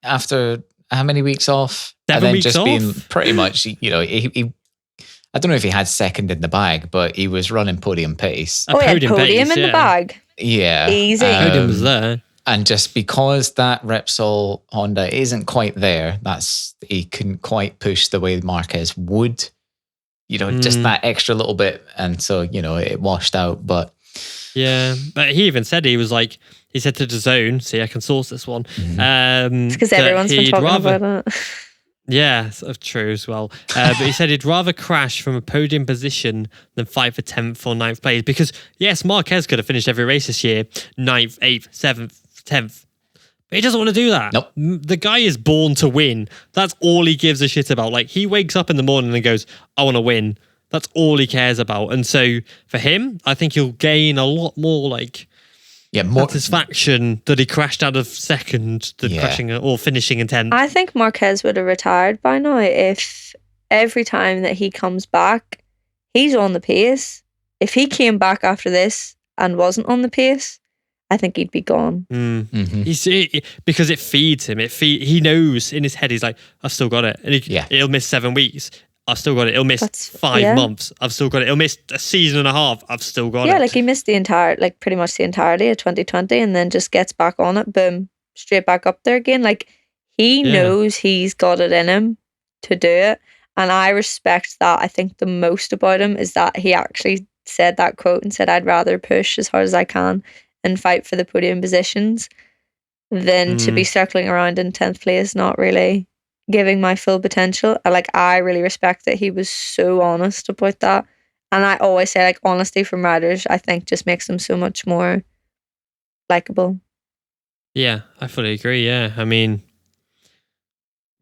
after how many weeks off? 7 and then weeks just off? being pretty much, he I don't know if he had second in the bag, but he was running podium pace. He had podium in the bag. Yeah. Easy. Podium was there. And just because that Repsol Honda isn't quite there, he couldn't quite push the way Marquez would, just that extra little bit. And so, it washed out. But yeah, but he even said, he said to DAZN, see, I can source this one. It's because everyone's been talking about it. Yeah, sort of true as well. But he said he'd rather crash from a podium position than fight for 10th or 9th place. Because, yes, Marquez could have finished every race this year, 9th, 8th, 7th, 10th. But he doesn't want to do that. Nope. The guy is born to win. That's all he gives a shit about. Like, he wakes up in the morning and goes, I want to win. That's all he cares about. And so, for him, I think he'll gain a lot more, more satisfaction that he crashed out of second than crashing or finishing in 10th. I think Marquez would have retired by now if every time that he comes back, he's on the pace. If he came back after this and wasn't on the pace, I think he'd be gone. Mm-hmm. Because it feeds him. He knows in his head, he's like, I've still got it. And he'll miss 7 weeks. I've still got it. He'll miss 5 months. I've still got it. He'll miss a season and a half. I've still got it. Yeah, like he missed pretty much the entirety of 2020 and then just gets back on it. Boom, straight back up there again. Like he knows he's got it in him to do it. And I respect that. I think the most about him is that he actually said that quote and said, I'd rather push as hard as I can and fight for the podium positions than to be circling around in 10th place, not really giving my full potential. I really respect that he was so honest about that. And I always say, honesty from riders, I think just makes them so much more likable. Yeah, I fully agree. Yeah, I mean,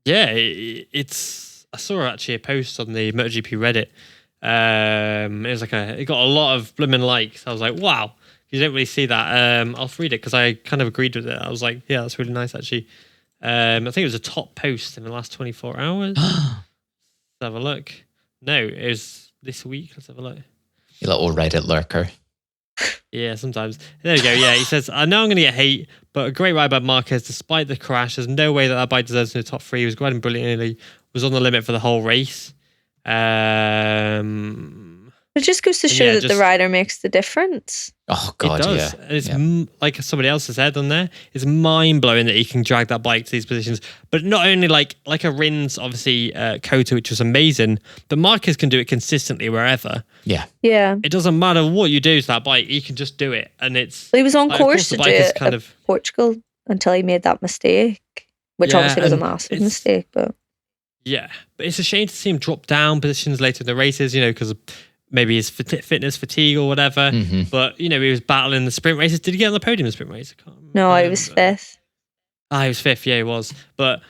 it's. I saw actually a post on the MotoGP Reddit. It was it got a lot of blooming likes. I was like, wow, you don't really see that. I'll read it because I kind of agreed with it. I was like, yeah, that's really nice actually. I think it was a top post in the last 24 hours. Let's have a look. No, it was this week. Let's have a look. You little Reddit lurker. Yeah, sometimes. There we go. Yeah, he says, I know I'm going to get hate, but a great ride by Marquez despite the crash. There's no way that bike deserves in the top 3. He was riding brilliantly, was on the limit for the whole race. It just goes to show that the rider makes the difference. Oh, God, it does. yeah. And it's like somebody else has said on there, it's mind-blowing that he can drag that bike to these positions. But not only like a Rins, obviously, Kota, which was amazing, but Marquez can do it consistently wherever. Yeah. Yeah. It doesn't matter what you do to that bike, he can just do it. And it's... Well, he was on course to do it at Portugal until he made that mistake, which obviously was a massive mistake. But yeah, but it's a shame to see him drop down positions later in the races, because maybe his fitness fatigue or whatever. Mm-hmm. But, he was battling the sprint races. Did he get on the podium in the sprint race? I can't remember. No, he was 5th. He was 5th. Yeah, he was. But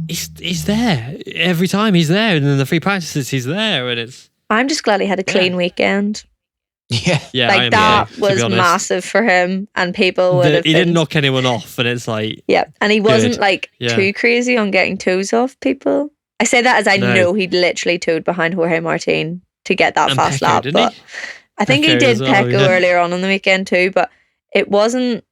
he's there. Every time he's there. And in the free practices, he's there. And it's... I'm just glad he had a clean weekend. Yeah. Yeah. That was massive for him. And people would have He didn't knock anyone off. And it's like... Yeah. And he wasn't too crazy on getting toes off people. I say that as I know he'd literally towed behind Jorge Martin to get that fast lap, but I think he did Pecco earlier on the weekend too, but it wasn't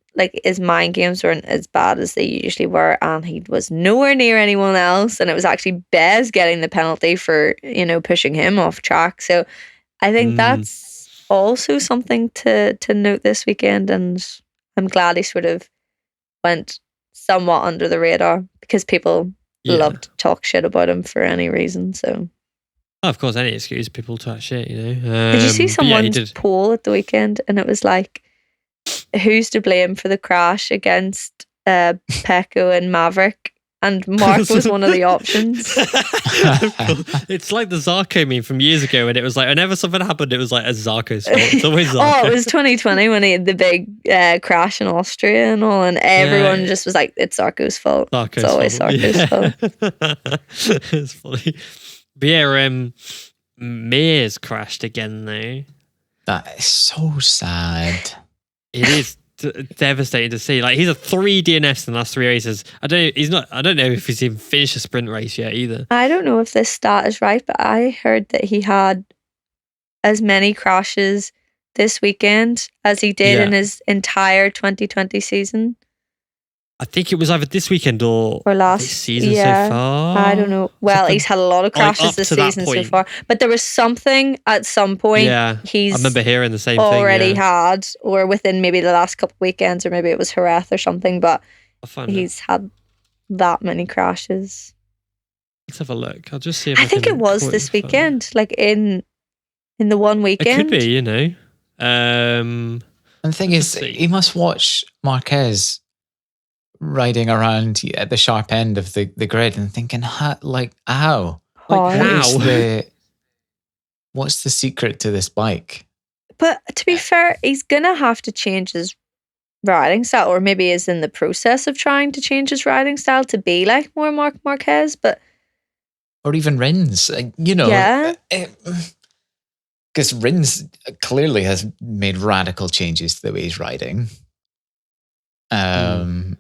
his mind games weren't as bad as they usually were, and he was nowhere near anyone else, and it was actually Bez getting the penalty for pushing him off track. So I think that's also something to note this weekend, and I'm glad he sort of went somewhat under the radar because people love to talk shit about him for any reason. So of course, any excuse, people talk shit, Did you see someone's poll at the weekend? And it was like, who's to blame for the crash against Pecco and Maverick? And Mark was one of the options. It's like the Zarco meme from years ago, and it was like, whenever something happened, it was like a Zarco's fault. It's always Zarco. It was 2020 when he had the big crash in Austria and all, and everyone just was like, it's Zarco's fault. It's always Zarco's fault. It's funny. But yeah, Mears crashed again though. That is so sad. It is devastating to see. He's a 3 DNFs in the last 3 races. I don't know if he's even finished a sprint race yet either. I don't know if this stat is right, but I heard that he had as many crashes this weekend as he did in his entire 2020 season. I think it was either this weekend or last this season so far. I don't know. Well, he's had a lot of crashes this season so far. But there was something at some point he's I remember hearing the same already thing. Had, or within maybe the last couple of weekends, or maybe it was Jerez or something, but he's had that many crashes. Let's have a look. I'll just see if I think it was this weekend, in the one weekend. It could be, and the thing is, he must watch Marquez riding around at the sharp end of the grid and thinking, how? What's the secret to this bike? But to be fair, he's gonna have to change his riding style, or maybe is in the process of trying to change his riding style to be like more Marc Marquez, or even Rins, because Rins clearly has made radical changes to the way he's riding. Why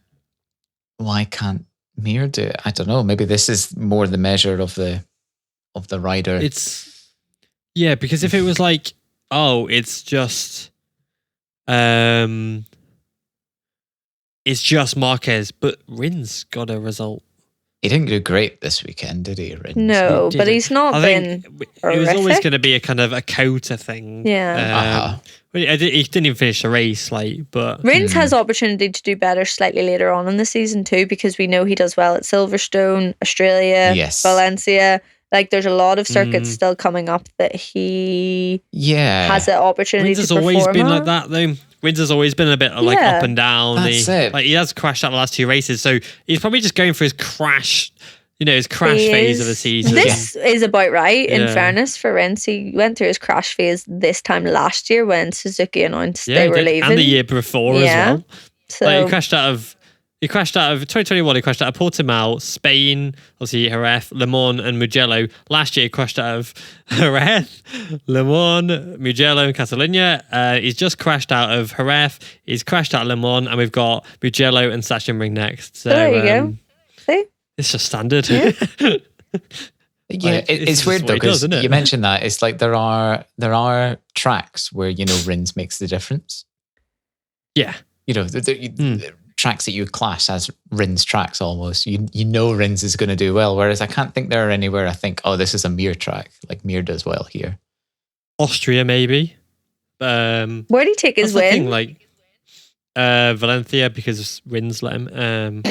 can't Mir do it? I don't know. Maybe this is more the measure of the rider. Because if it was like, it's just Marquez, but Rins got a result. He didn't do great this weekend, did he, Rins? No, but he's not been it was always going to be a kind of a Cota thing. Yeah. He didn't even finish the race, but Rins has opportunity to do better slightly later on in the season too, because we know he does well at Silverstone, Australia, Valencia. Like, there's a lot of circuits still coming up that he has the opportunity to perform. Rins has always been like that, though. Rins has always been a bit like up and down. That's it. Like, he has crashed out the last 2 races, so he's probably just going for his crash. His crash phase of the season. This is about right, in fairness, for Rins. He went through his crash phase this time last year when Suzuki announced they were leaving. And the year before as well. So he crashed out of 2021, he crashed out of Portimao, Spain, obviously Jerez, Le Mans and Mugello. Last year he crashed out of Jerez, Le Mans, Mugello and Catalunya. He's just crashed out of Jerez, he's crashed out of Le Mans, and we've got Mugello and Sachsenring next. So there you go. See? It's just standard. Yeah. It's weird though, because you mentioned that it's like there are tracks where Rins makes the difference. Yeah, the tracks that you class as Rins tracks almost. Rins is going to do well. Whereas I can't think there are anywhere I think, this is a Mir track. Like Mir does well here. Austria maybe. Where did he take his win? Valencia, because Rins let him.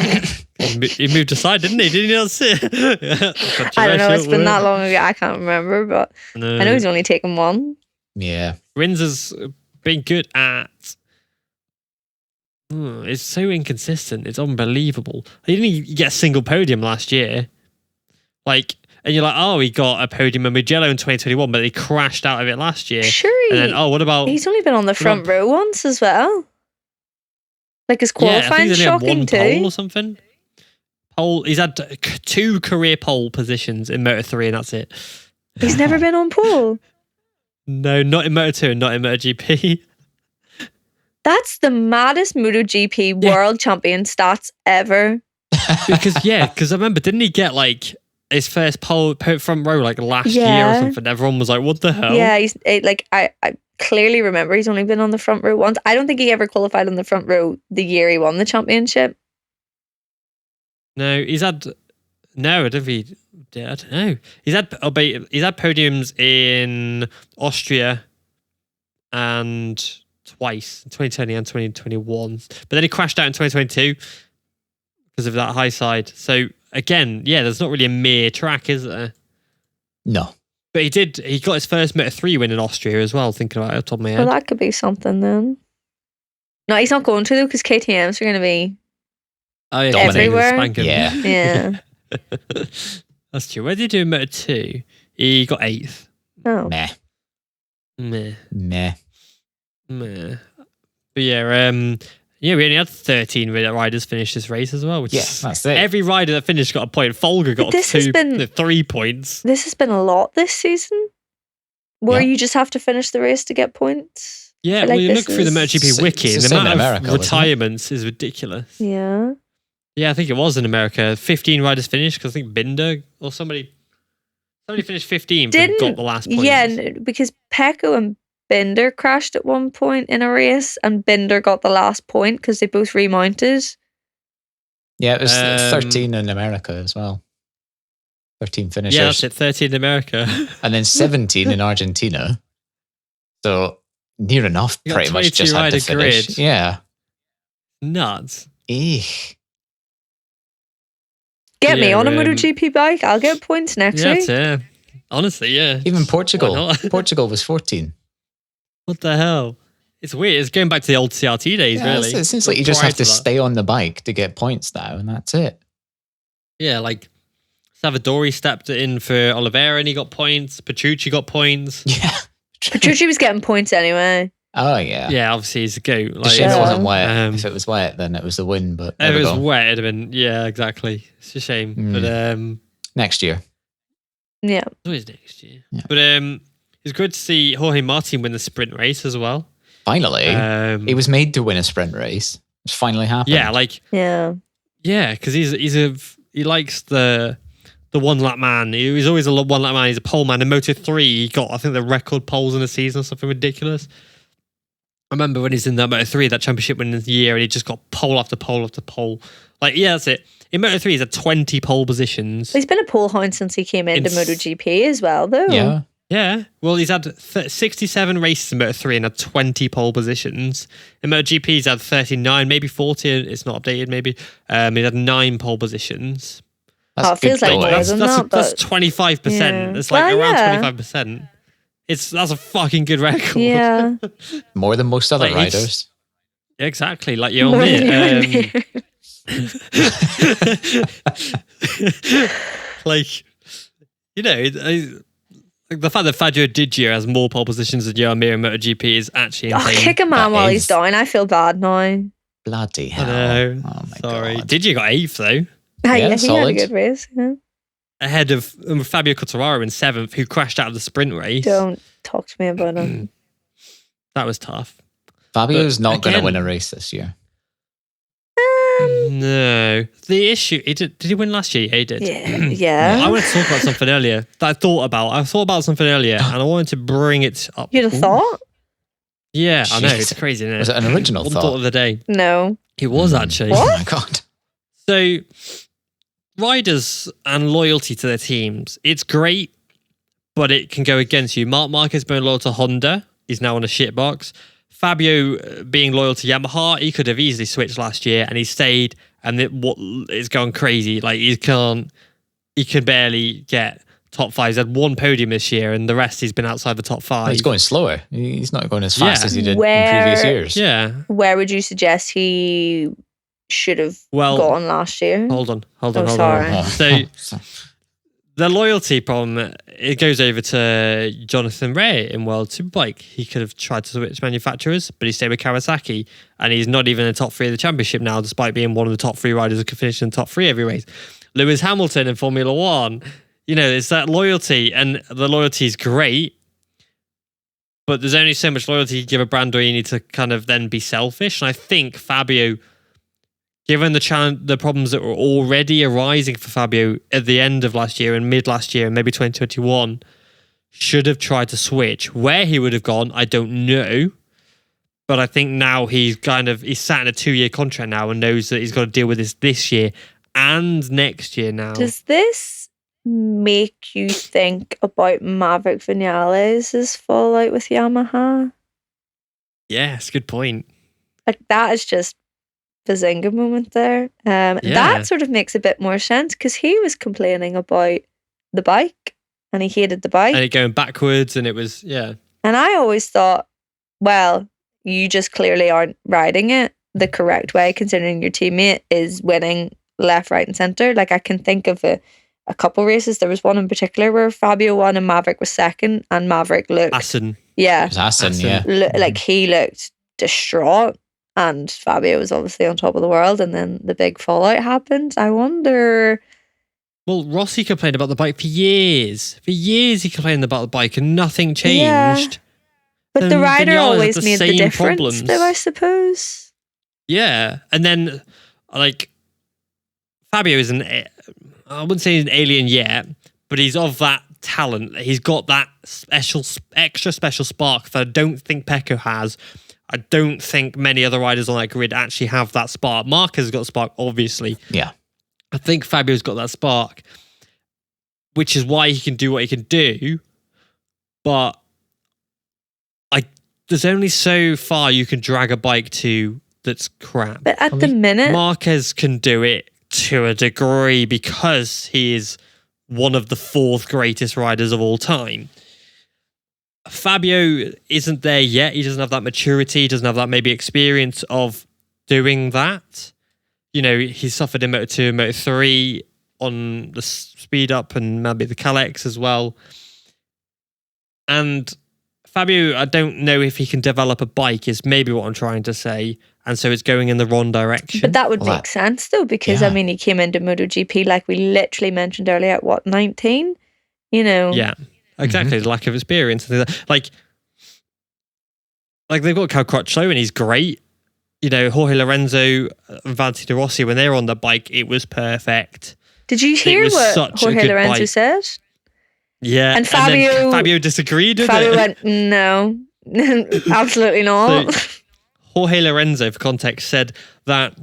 He moved aside, didn't he? Didn't he not see it? I don't know. It's been that long ago. I can't remember, but I know he's only taken one. Yeah. Rins has been good at... it's so inconsistent. It's unbelievable. He didn't even get a single podium last year. And you're like, he got a podium in Mugello in 2021, but he crashed out of it last year. Sure. And then, what about... He's only been on the front row once as well. Like, his qualifying shocking too. Pole or something. He's had 2 career pole positions in Moto3, and that's it. He's never been on pole. No, not in Moto2 and not in MotoGP. That's the maddest MotoGP world champion stats ever. Because I remember, didn't he get his first pole front row last year or something? Everyone was like, "What the hell?" Yeah, I clearly remember he's only been on the front row once. I don't think he ever qualified on the front row the year he won the championship. No, he's had. No, I don't know. He's had podiums in Austria and twice, in 2020 and 2021. But then he crashed out in 2022 because of that high side. So again, there's not really a Mir track, is there? No. But he got his first Moto3 win in Austria as well, thinking about it off the top of my head. Well, that could be something then. No, he's not going to though, because KTMs are going to be everywhere. Yeah. That's true. Where did he do in Moto2? He got 8th. Oh. Meh. But we only had 13 riders finish this race as well. That's it. Every rider that finished got a point. Folger got 3 points. This has been a lot this season, where you just have to finish the race to get points. Yeah, you look through the MotoGP wiki, the amount of retirements is ridiculous. Yeah. Yeah, I think it was in America. 15 riders finished, because I think Binder or somebody finished 15 but got the last point. Yeah, because Pecco and Binder crashed at one point in a race, and Binder got the last point because they both remounted. Yeah, it was 13 in America as well. 13 finishers. Yeah, that's it, 13 in America. And then 17 in Argentina. So near enough, pretty much just had to finish. Grid. Yeah. Nuts. Get me on a MotoGP bike. I'll get points next week. Yeah, honestly, yeah. Even Portugal. Portugal was 14. What the hell? It's weird. It's going back to the old CRT days, really. It seems like you just have to stay on the bike to get points now, and that's it. Yeah, like Savadori stepped in for Oliveira and he got points. Petrucci got points. Yeah. Petrucci was getting points anyway. Oh, yeah. Yeah, obviously he's a goat. Like, shame it wasn't wet. If it was wet, then it was the win. But if it was wet, it'd have been, yeah, exactly. It's a shame. But next year. Yeah. It's always next year. Yeah. But it's good to see Jorge Martin win the sprint race as well. Finally. He was made to win a sprint race. It's finally happened. Yeah, like... Yeah. Yeah, because he likes the one lap man. He's always a one lap man. He's a pole man. In Moto3, he got, I think, the record poles in a season or something ridiculous. I remember when he's in that Moto3, that championship winning year, and he just got pole after pole after pole. Like, yeah, that's it. In Moto3, he's had 20 pole positions. He's been a pole hound since he came into MotoGP as well, though. Yeah. Yeah. Well, he's had 67 races in Moto3 and had 20 pole positions. In MotoGP, he's had 39, maybe 40. It's not updated, maybe. He had 9 pole positions. It feels like more than that. That's 25%. Yeah. It's like around 25%. That's a fucking good record. Yeah. More than most other riders. Exactly. Like your mate. Like, you know, the fact that Fabio Digio has more pole positions than Jaromir in MotoGP is actually insane. Kick a man while he's down. I feel bad now. Bloody hell. I know. Oh my Sorry. God. Digio got 8th though. Yeah, he had a good race. Yeah. Ahead of Fabio Quartararo in 7th, who crashed out of the sprint race. Don't talk to me about him. That was tough. Fabio's not going to win a race this year. No. The issue, did he win last year? Yeah, he did. Yeah. I wanted to talk about something earlier that I thought about something earlier and I wanted to bring it up. You had a thought? Yeah, I know. It's crazy, isn't it? Was it an original thought of the day? No. It was actually. What? Oh my God. So, riders and loyalty to their teams, it's great, but it can go against you. Marc Marquez being loyal to Honda, he's now on a shitbox. Fabio being loyal to Yamaha, he could have easily switched last year and he stayed and it's gone crazy. Like he can barely get top 5. He's had 1 podium this year and the rest he's been outside the top 5. He's going slower. He's not going as fast as he did in previous years. Yeah. Where would you suggest he should have gone last year? Hold on. Sorry. So the loyalty problem, it goes over to Jonathan Rea in World Superbike. He could have tried to switch manufacturers, but he stayed with Kawasaki, and he's not even in the top 3 of the championship now, despite being one of the top 3 riders who can finish in the top 3 every race. Lewis Hamilton in Formula One, you know, it's that loyalty, and the loyalty is great, but there's only so much loyalty you give a brand where you need to kind of then be selfish. And I think Fabio, given the problems that were already arising for Fabio at the end of last year and mid last year and maybe 2021, should have tried to switch. Where he would have gone, I don't know. But I think now he's sat in a 2-year contract now and knows that he's got to deal with this year and next year now. Does this make you think about Maverick Vinales' fallout with Yamaha? Yes, good point. Like that is just Bazinga moment there. That sort of makes a bit more sense because he was complaining about the bike and he hated the bike. And it going backwards and it was, yeah. And I always thought, well, you just clearly aren't riding it the correct way considering your teammate is winning left, right and centre. Like I can think of a couple races. There was one in particular where Fabio won and Maverick was second and Maverick looked... Assen. Yeah. Assen, yeah. Like he looked distraught. And Fabio was obviously on top of the world, and then the big fallout happened. I wonder... Well, Rossi complained about the bike for years. For years he complained about the bike and nothing changed. Yeah. But the rider Vinales always made the difference, though, I suppose. Yeah. And then, like, Fabio is I wouldn't say he's an alien yet, but he's of that talent. He's got that extra special spark that I don't think Pecco has. I don't think many other riders on that grid actually have that spark. Marc has got a spark, obviously. Yeah. I think Fabio's got that spark, which is why he can do what he can do. But there's only so far you can drag a bike to that's crap. But at the minute... Marquez can do it to a degree because he is one of the 4th greatest riders of all time. Fabio isn't there yet. He doesn't have that maturity. He doesn't have that maybe experience of doing that. You know, he suffered in Moto2 and Moto3 on the speed up and maybe the Cal-X as well. And Fabio, I don't know if he can develop a bike is maybe what I'm trying to say. And so it's going in the wrong direction. But that would make sense though, because I mean, he came into MotoGP like we literally mentioned earlier at what, 19? You know? Yeah, exactly. The lack of experience. Like they've got Cal Crutchlow and he's great. You know, Jorge Lorenzo and Valentino Rossi, when they were on the bike, it was perfect. Did you hear what Jorge Lorenzo said? Yeah. And Fabio disagreed with Fabio it. went, no, absolutely not. So, Jorge Lorenzo, for context, said that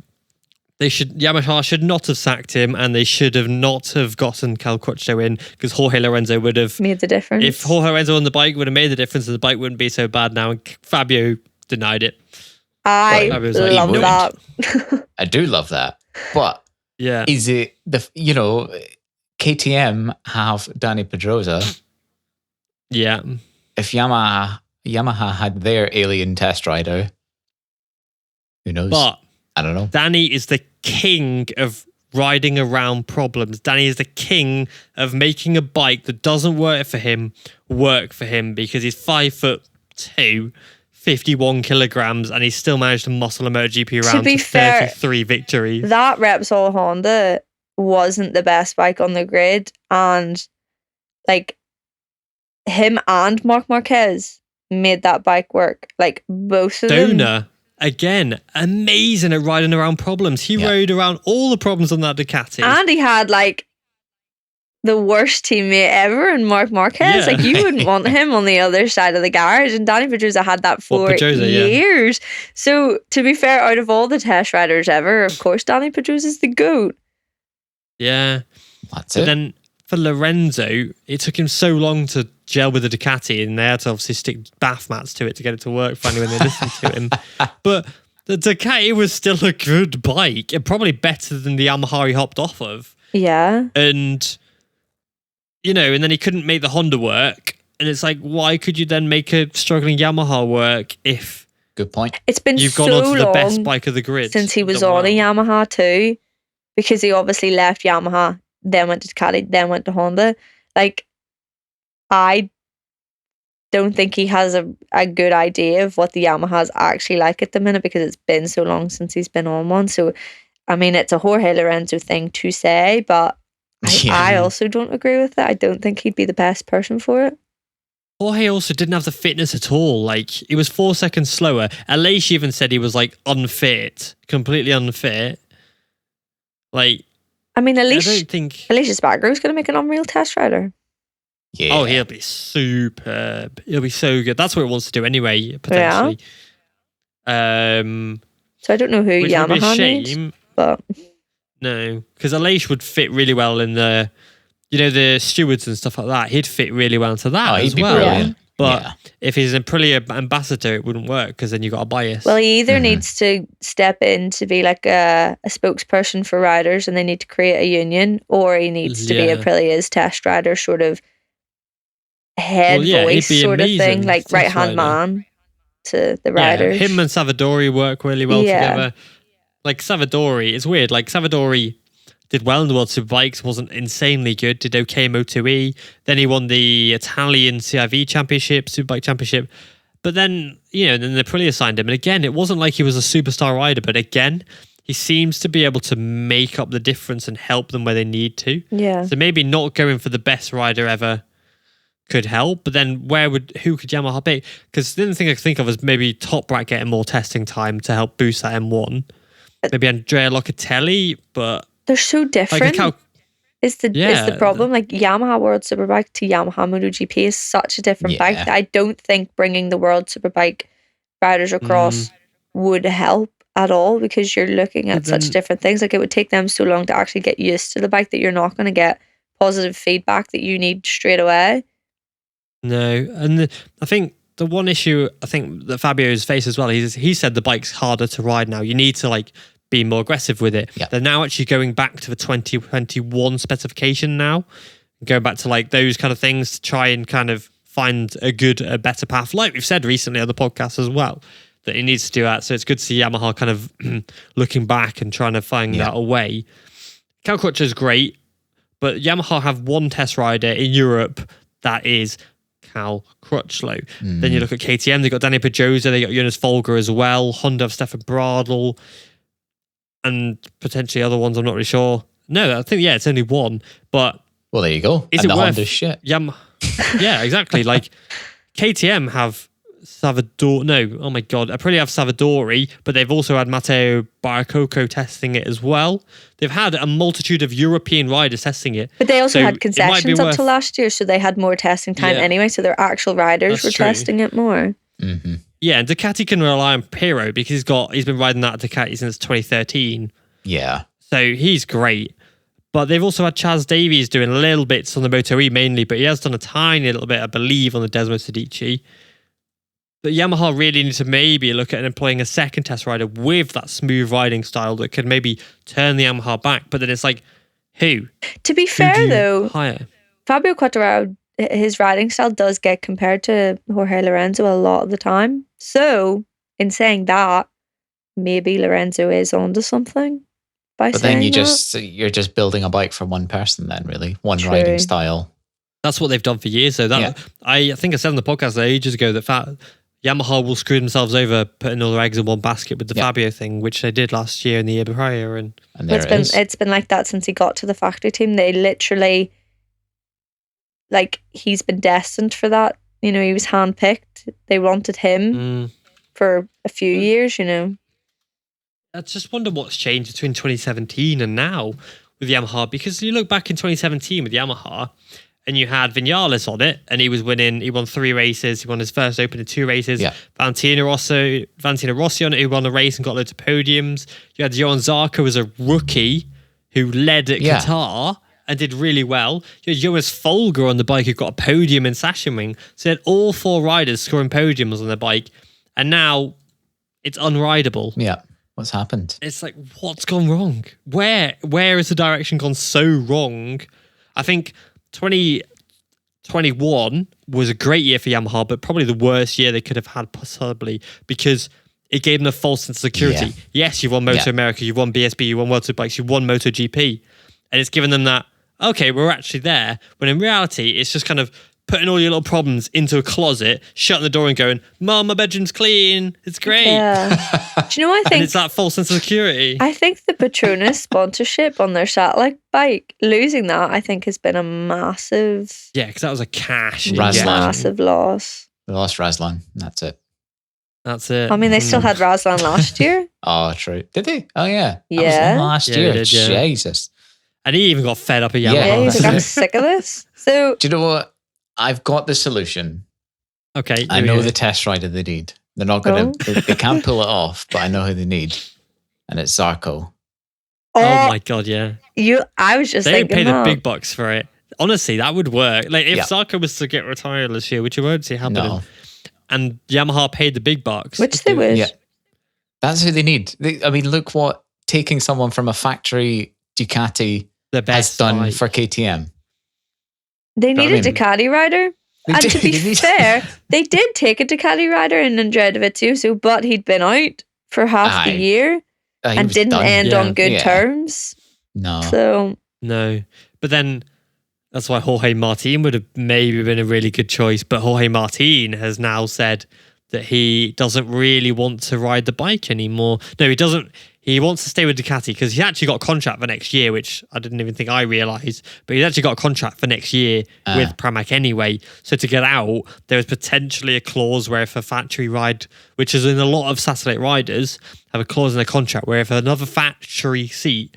Yamaha should not have sacked him and they should have not have gotten Cal Crutchlow in because Jorge Lorenzo would have made the difference. If Jorge Lorenzo on the bike would have made the difference and the bike wouldn't be so bad now, and Fabio denied it. I love that. I do love that. But is it KTM have Dani Pedrosa? Yeah. If Yamaha had their alien test rider, who knows? But I don't know. Danny is the king of riding around problems. Danny is the king of making a bike that doesn't work for him because he's 5'2", 51 kilograms, and he's still managed to muscle a MotoGP around to 33 victories. That Repsol Honda wasn't the best bike on the grid, and like him and Marc Marquez made that bike work. Like both of them. Dona, again, amazing at riding around problems. He rode around all the problems on that Ducati. And he had like the worst teammate ever in Marc Marquez. Like you wouldn't want him on the other side of the garage. And Dani Pedrosa had that for years. So to be fair, out of all the test riders ever, of course, Dani Pedrosa's the GOAT. Yeah. That's it. Then for Lorenzo, it took him so long to gel with the Ducati and they had to obviously stick bath mats to it to get it to work finally when they listened to him. But the Ducati was still a good bike and probably better than the Yamaha he hopped off of. Yeah. And and then he couldn't make the Honda work. And it's like, why could you then make a struggling Yamaha work if... Good point. It's been you've gone on to the best bike of the grid since he was on a Yamaha too, because he obviously left Yamaha, then went to Ducati, then went to Honda. Like, I don't think he has a good idea of what the Yamaha's actually like at the minute because it's been so long since he's been on one. So, I mean, it's a Jorge Lorenzo thing to say, but I also don't agree with it. I don't think he'd be the best person for it. Jorge also didn't have the fitness at all. Like, he was 4 seconds slower. Aleix even said he was like unfit, completely unfit. Like, I mean, Aleix Espargaro's going to make an unreal test rider. Yeah. Oh, he'll be superb. He'll be so good. That's what it wants to do anyway, potentially. Yeah. So I don't know who Yamaha needs, but... No, because Aleix would fit really well in the stewards and stuff like that. He'd fit really well into that as well. Brilliant. But if he's an Aprilia ambassador, it wouldn't work because then you got a bias. Well, he either needs to step in to be like a spokesperson for riders and they need to create a union, or he needs to be Aprilia's test rider sort of head voice sort of thing, like right-hand man to the riders. Him and Savadori work really well together. Like Savadori, it's weird. Like Savadori did well in the World Superbikes, wasn't insanely good, did okay Moto2E. Then he won the Italian CIV Championship, Superbike Championship. But then, then the Aprilia signed him. And again, it wasn't like he was a superstar rider, but again, he seems to be able to make up the difference and help them where they need to. Yeah. So maybe not going for the best rider ever could help, but then who could Yamaha be? Because the only thing I could think of is maybe Top Rat getting more testing time to help boost that M1. Maybe Andrea Locatelli, but they're so different. Is the problem. Like Yamaha World Superbike to Yamaha MotoGP is such a different bike that I don't think bringing the World Superbike riders across would help at all, because you're looking at such different things. Like it would take them so long to actually get used to the bike that you're not going to get positive feedback that you need straight away. No, and I think the one issue that Fabio's faced as well, he said the bike's harder to ride now. You need to be more aggressive with it. Yeah. They're now actually going back to the 2021 specification now, going back to those kind of things to try and kind of find a better path. Like we've said recently on the podcast as well, that he needs to do that. So it's good to see Yamaha kind of looking back and trying to find that a way. Cal Crutchlow is great, but Yamaha have one test rider in Europe that is Cal Crutchlow. Then you look at KTM, they got Danny Pedrosa, they got Jonas Folger as well, Honda have Stefan Bradl, and potentially other ones, I'm not really sure. No, I think, it's only one, but... Well, there you go. Is and it the worth Honda's shit. Yeah, exactly. Like, KTM have Salvador... No, oh my God. I probably have Savadori, but they've also had Matteo Baracocco testing it as well. They've had a multitude of European riders testing it. But they also had concessions up to last year, so they had more testing time anyway, so their actual riders were testing it more. Mm-hmm. Yeah, and Ducati can rely on Pirro because he's been riding that Ducati since 2013. Yeah. So he's great. But they've also had Chaz Davies doing little bits on the Moto E mainly, but he has done a tiny little bit, I believe, on the Desmo Sedici. But Yamaha really need to maybe look at employing a second test rider with that smooth riding style that could maybe turn the Yamaha back. But then it's like, who? To be fair, though, hire? Fabio Quartararo, his riding style does get compared to Jorge Lorenzo a lot of the time. So, in saying that, maybe Lorenzo is onto something. But then you're just building a bike for one person then, really. One riding style. That's what they've done for years. So I think I said on the podcast ages ago that Yamaha will screw themselves over putting all their eggs in one basket with the Fabio thing, which they did last year and the year prior. And it's been like that since he got to the factory team. They literally, he's been destined for that. You know, he was handpicked. They wanted him for a few years, you know. I just wonder what's changed between 2017 and now with Yamaha, because you look back in 2017 with Yamaha and you had Vinales on it and he was winning, he won 3 races, he won his first Open in 2 races. Valentino Rossi on it, who won a race and got loads of podiums. You had Johan Zarco as a rookie who led at Qatar and did really well. You had Jonas Folger on the bike who got a podium in Sachsenring. So you had all 4 riders scoring podiums on their bike, and now it's unrideable. Yeah. What's happened? It's like, what's gone wrong? Where has the direction gone so wrong? I think 2021 was a great year for Yamaha, but probably the worst year they could have had possibly, because it gave them a false sense of security. Yeah. Yes, you've won Moto America, you've won BSB, you won World Superbikes, you've won MotoGP. And it's given them that, okay, we're actually there. When in reality, it's just kind of putting all your little problems into a closet, shutting the door and going, Mom, my bedroom's clean. It's great. Yeah. Do you know what I think? And it's that false sense of security. I think the Petronas sponsorship on their satellite bike, losing that, I think has been a massive... Yeah, because that was a massive loss. They lost Razlan. That's it. I mean, they still had Razlan last year. Oh, true. Did they? Oh, yeah. Yeah. That was last year. Did, Jesus. And he even got fed up at Yamaha. Yeah, he's like, I'm sick of this. So, do you know what? I've got the solution. Okay. I know the test rider they need. They're not going to, they can't pull it off, but I know who they need. And it's Zarco. Oh my God, yeah. I was just thinking they pay the big bucks for it. Honestly, that would work. Like, if Zarco was to get retired this year, which you won't see happening, and Yamaha paid the big bucks. Which they would. Yeah. That's who they need. I mean, look what taking someone from a factory Ducati has done for KTM. They need a Ducati rider. And to be fair, they did take a Ducati rider in Andrea Dovizioso, but he'd been out for half the year and didn't end on good terms. No. No. But then that's why Jorge Martin would have maybe been a really good choice. But Jorge Martin has now said that he doesn't really want to ride the bike anymore. No, he doesn't. He wants to stay with Ducati because he's actually got a contract for next year, which I didn't even think I realised. But he's actually got a contract for next year with Pramac anyway. So to get out, there is potentially a clause where if a factory ride, which is in a lot of satellite riders, have a clause in their contract where if another factory seat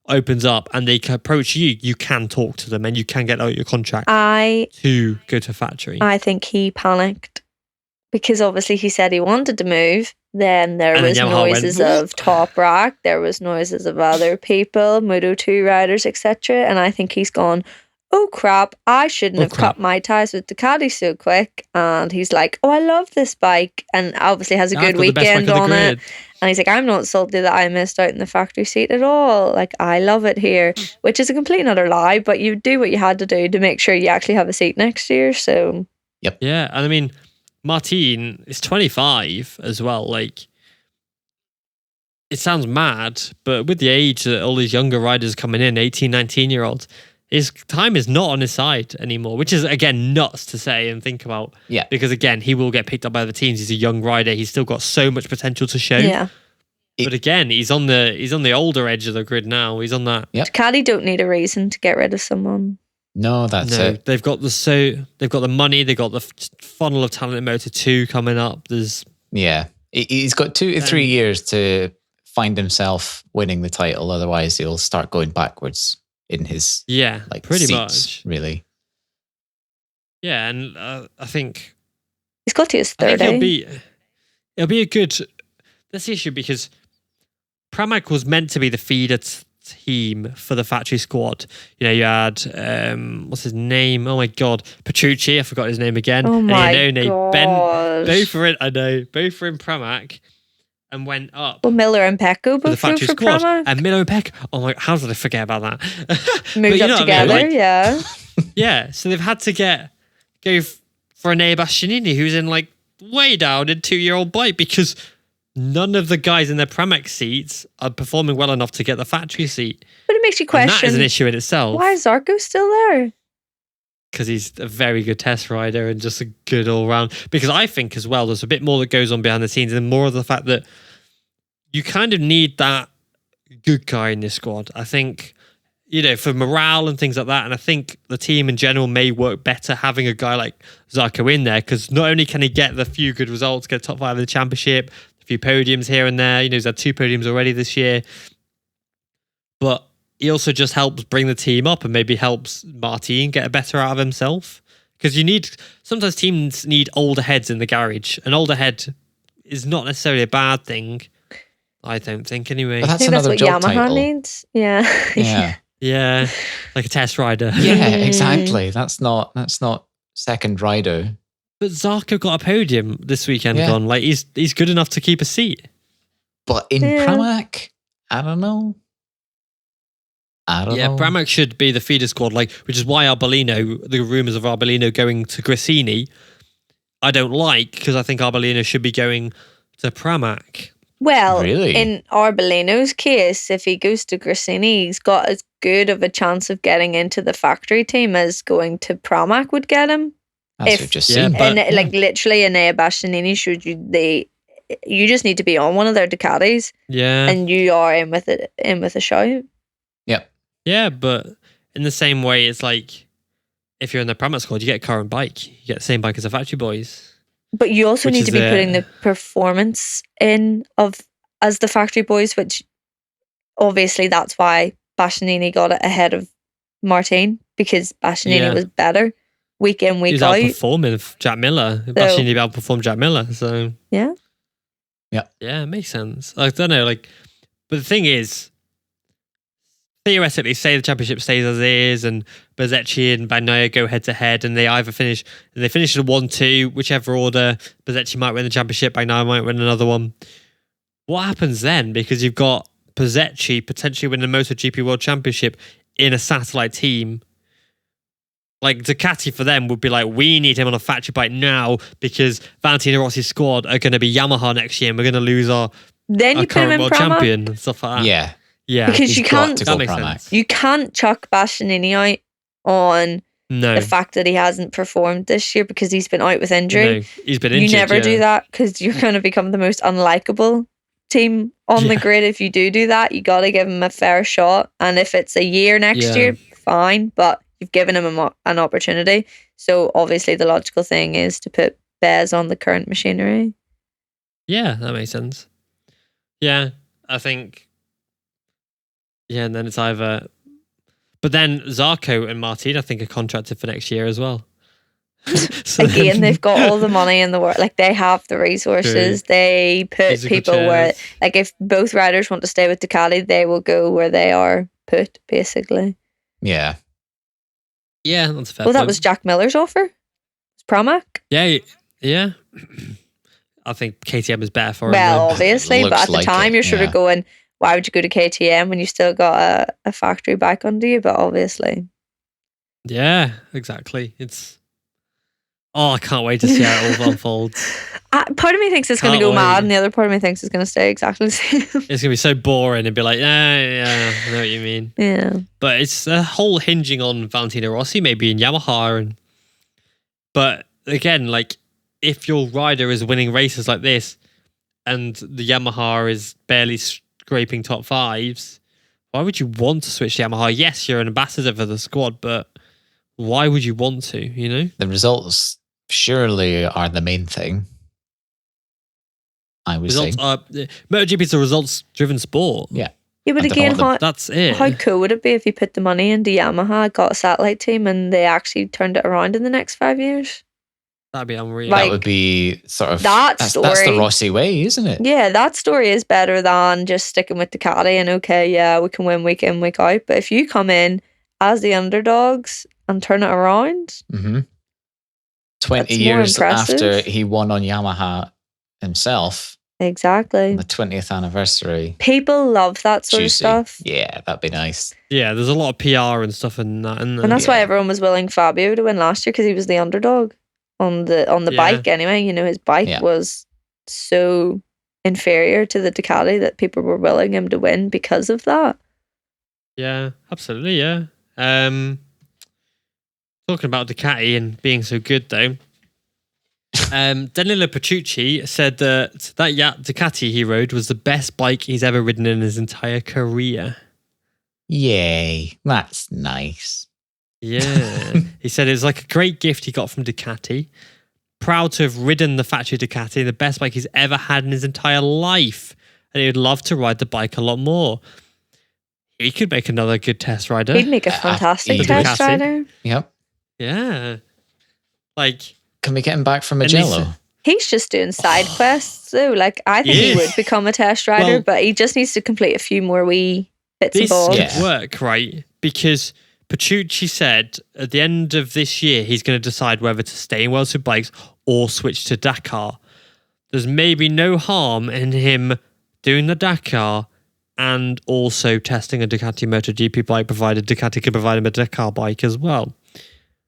opens up and they can approach you, you can talk to them and you can get out your contract to go to a factory. I think he panicked because obviously he said he wanted to move. Then there was noises of Top Rack, there was noises of other people, Moto2 riders, etc. And I think he's gone, oh crap, I shouldn't have cut my ties with Ducati so quick. And he's like, oh, I love this bike. And obviously has a good weekend on it. And he's like, I'm not salty that I missed out in the factory seat at all. Like, I love it here, which is a complete and utter lie, but you do what you had to do to make sure you actually have a seat next year. So Yep. Yeah, and I mean, Martin is 25 as well. Like, it sounds mad, but with the age that all these younger riders coming in, 18, 19-year-olds, his time is not on his side anymore, which is, again, nuts to say and think about. Yeah. Because, again, he will get picked up by the teams. He's a young rider. He's still got so much potential to show. Yeah. But again, he's on the older edge of the grid now. He's on that. Yep. Ducati don't need a reason to get rid of someone. No, that's it. They've got the money, they've got the funnel of talent in Moto2 coming up. He's got 2 to 3 years to find himself winning the title. Otherwise, he'll start going backwards in his pretty seats, much really. Yeah, and I think he's got to his 30. It'll be a good. That's the issue because Pramac was meant to be the feeder team for the factory squad. You know, you had what's his name? Oh my god, Petrucci. I forgot his name again. Oh my god, Ben. Both were in Pramac and went up. Well, Miller and Pecco both flew for Pramac. And Miller and Peck. Oh my! How did I forget about that? Moved up together. I mean? Yeah. Yeah. So they've had to go for Enea Bastianini, who's in like way down in 2-year-old bike because none of the guys in their Pramac seats are performing well enough to get the factory seat. But it makes you question. And that is an issue in itself. Why is Zarco still there? Because he's a very good test rider and just a good all-round. Because I think as well, there's a bit more that goes on behind the scenes and more of the fact that you kind of need that good guy in this squad. I think, you know, for morale and things like that. And I think the team in general may work better having a guy like Zarco in there because not only can he get the few good results, get top 5 of the championship, a few podiums here and there. You know, he's had 2 podiums already this year. But he also just helps bring the team up and maybe helps Martin get a better out of himself. Because sometimes teams need older heads in the garage. An older head is not necessarily a bad thing. I don't think anyway. But I think that's what Yamaha needs. Yeah. Yeah. Like a test rider. Yeah, exactly. That's not second rider. But Zarco got a podium this weekend gone. Like he's good enough to keep a seat. But in Pramac, I don't know. Yeah, Pramac should be the feeder squad, which is why the rumours of Arbolino going to Gresini, I don't like, because I think Arbolino should be going to Pramac. Well, really? In Arbolino's case, if he goes to Gresini, he's got as good of a chance of getting into the factory team as going to Pramac would get him. That's just seen. Literally, Enea Bastianini showed you just need to be on one of their Ducatis. Yeah. And you are in with a shout. Yep. Yeah, but in the same way, it's like if you're in the Pramac squad, you get a current bike. You get the same bike as the factory boys. But you also need to be putting the performance in as the factory boys, which obviously that's why Bastianini got it ahead of Martin, because Bastianini was better week in, week out. He's outperforming Jack Miller. Bastianini outperformed Jack Miller, so yeah, it makes sense. I don't know, but the thing is, theoretically, say the championship stays as it is, and Bezzecchi and Bagnaia go head to head, and they either finish in a 1-2, whichever order. Bezzecchi might win the championship, Bagnaia might win another one. What happens then? Because you've got Bezzecchi potentially winning the MotoGP World Championship in a satellite team. Like Ducati for them would be like, we need him on a factory bike now because Valentino Rossi's squad are going to be Yamaha next year, and we're going to lose our current world champion and stuff like that. Yeah. Yeah, because you can't. That makes sense. You can't chuck Bastianini out on the fact that he hasn't performed this year because he's been out with injury. No, he's been injured. You never do that because you're going to become the most unlikable team on the grid. If you do that, you got to give him a fair shot. And if it's a year next year, fine. But you've given him an opportunity. So obviously, the logical thing is to put Bez on the current machinery. Yeah, that makes sense. Yeah, I think. Yeah, and then it's either... But then Zarco and Martin, I think, are contracted for next year as well. Again, they've got all the money in the world. They have the resources. True. They put people where... if both riders want to stay with Ducati, they will go where they are put, basically. Yeah. Yeah, that's fair. Well, that was Jack Miller's offer. It's Pramac. Yeah. I think KTM is better for him. Well, obviously, but at the time, you're sort of going... Why would you go to KTM when you still got a factory bike under you? But obviously. Yeah, exactly. It's Oh, I can't wait to see how it all unfolds. Part of me thinks it's going to go mad, and the other part of me thinks it's going to stay exactly the same. It's going to be so boring and be like, yeah, I know what you mean. Yeah. But it's a whole hinging on Valentino Rossi, maybe in Yamaha. But again, like, if your rider is winning races like this and the Yamaha is barely scraping top fives, why would you want to switch to Yamaha? Yes, you're an ambassador for the squad, but why would you want to, you know? The results surely are the main thing. I would say. MotoGP is a results-driven sport. Yeah. Yeah, but again, that's it. How cool would it be if you put the money into Yamaha, got a satellite team, and they actually turned it around in the next 5 years? That'd be unreal. Like, that would be sort of that's the Rossi way, isn't it? Yeah, that story is better than just sticking with Ducati and okay, yeah, we can win week in, week out. But if you come in as the underdogs and turn it around, 20 years after he won on Yamaha himself. Exactly. On the 20th anniversary. People love that sort of stuff. Yeah, that'd be nice. Yeah, there's a lot of PR and stuff in that. And that's why everyone was willing Fabio to win last year, because he was the underdog on the bike anyway. You know, his bike was so inferior to the Ducati that people were willing him to win because of that. Yeah, absolutely, yeah. Talking about Ducati and being so good though, Danilo Petrucci said that Ducati he rode was the best bike he's ever ridden in his entire career. Yay, that's nice. Yeah. He said it was like a great gift he got from Ducati. Proud to have ridden the factory Ducati, the best bike he's ever had in his entire life. And he would love to ride the bike a lot more. He could make another good test rider. He'd make a fantastic test rider. Yep. Yeah. Like, can we get him back from Magello? He's just doing side quests though. Like, I think he would become a test rider, but he just needs to complete a few more wee bits and bobs. This could work, right? Because Petrucci said at the end of this year, he's going to decide whether to stay in World Superbikes or switch to Dakar. There's maybe no harm in him doing the Dakar and also testing a Ducati MotoGP bike, provided Ducati can provide him a Dakar bike as well.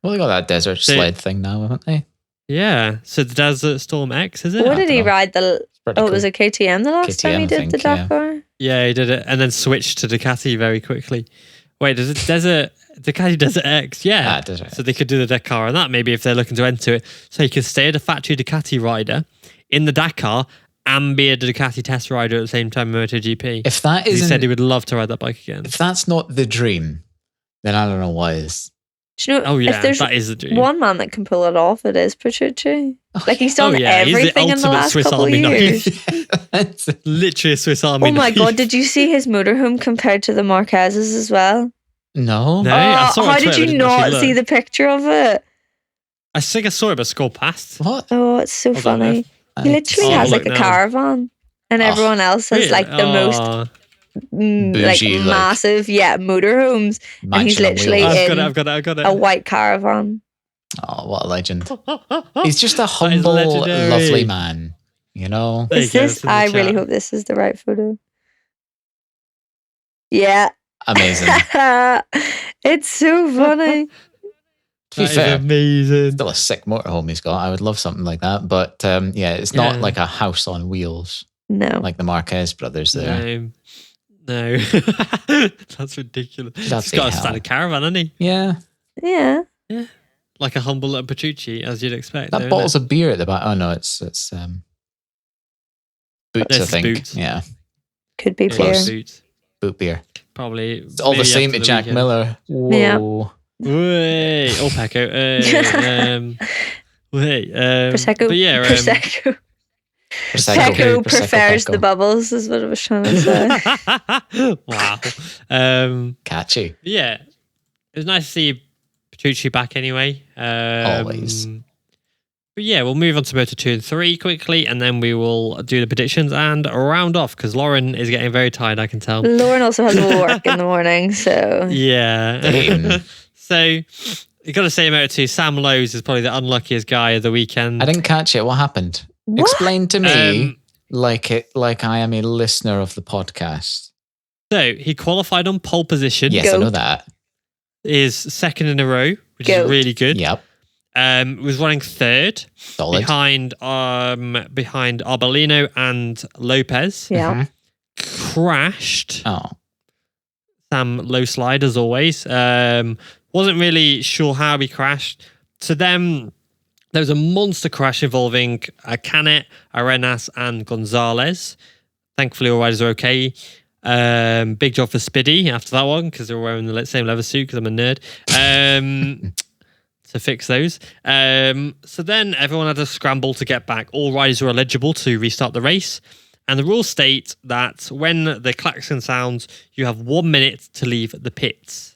Well, they got that desert sled thing now, haven't they? Yeah. So the Desert Storm X, is it? What did he ride? It was a KTM the last time he did the Dakar? Yeah, he did it and then switched to Ducati very quickly. Wait, does it Ducati Desert X? Yeah. Desert X. So they could do the Dakar and that maybe if they're looking to enter it. So he could stay at a factory Ducati rider in the Dakar and be a Ducati test rider at the same time in MotoGP. If that isn't, he said he would love to ride that bike again. If that's not the dream, then I don't know what is. Do you know, if there's that is the dream. One man that can pull it off, it is Petrucci. Like, he's done everything in the last Swiss couple of years. It's literally a Swiss Army knife. Oh my God, did you see his motorhome compared to the Marquez's as well? No. I saw how did you not see the picture of it? I think I saw it, but scrolled past. What? Oh, it's so funny. He literally has like a caravan, and everyone else has like the most bougie, like massive motorhomes, and he's literally I've got it. A white caravan. Oh, what a legend. He's just a humble, lovely man, you know. I really hope this is the right photo. Yeah. Amazing. It's so funny. To be fair, amazing. Still a sick motorhome he's got. I would love something like that. But it's not like a house on wheels. No. Like the Marquez brothers there. No. That's ridiculous. He's got a standard caravan, hasn't he? Yeah. Yeah. Yeah. Like a humble little Petrucci, as you'd expect. That bottle's of beer at the back. Oh no, it's boots, I think. Boots. Yeah. Could be beer. Boot beer. Probably. It's all the same to Jack Miller. Whoa. Yeah. Wait. Oh, Pecco. Wait. Prosecco. But yeah. Pecco prefers the bubbles, is what I was trying to say. Wow. Catchy. Yeah. It was nice to see Petrucci back anyway. Always. But yeah, we'll move on to Moto 2 and 3 quickly, and then we will do the predictions and round off, because Lauren is getting very tired, I can tell. Lauren also has work in the morning, so... Yeah. So, you got to say Moto 2, Sam Lowes is probably the unluckiest guy of the weekend. I didn't catch it. What happened? What? Explain to me like I am a listener of the podcast. So, he qualified on pole position. Yes, I know that. Is second in a row, which is really good. Yep. Was running third. Solid. behind Arbolino and Lopez. Yeah. Crashed. Oh. Sam low slide as always. Wasn't really sure how he crashed. So then there was a monster crash involving Canet, Arenas, and Gonzalez. Thankfully, all riders are okay. Big job for Spiddy after that one because they were wearing the same leather suit because I'm a nerd. To fix those. So then everyone had to scramble to get back. All riders were eligible to restart the race. And the rules state that when the klaxon sounds, you have 1 minute to leave the pits.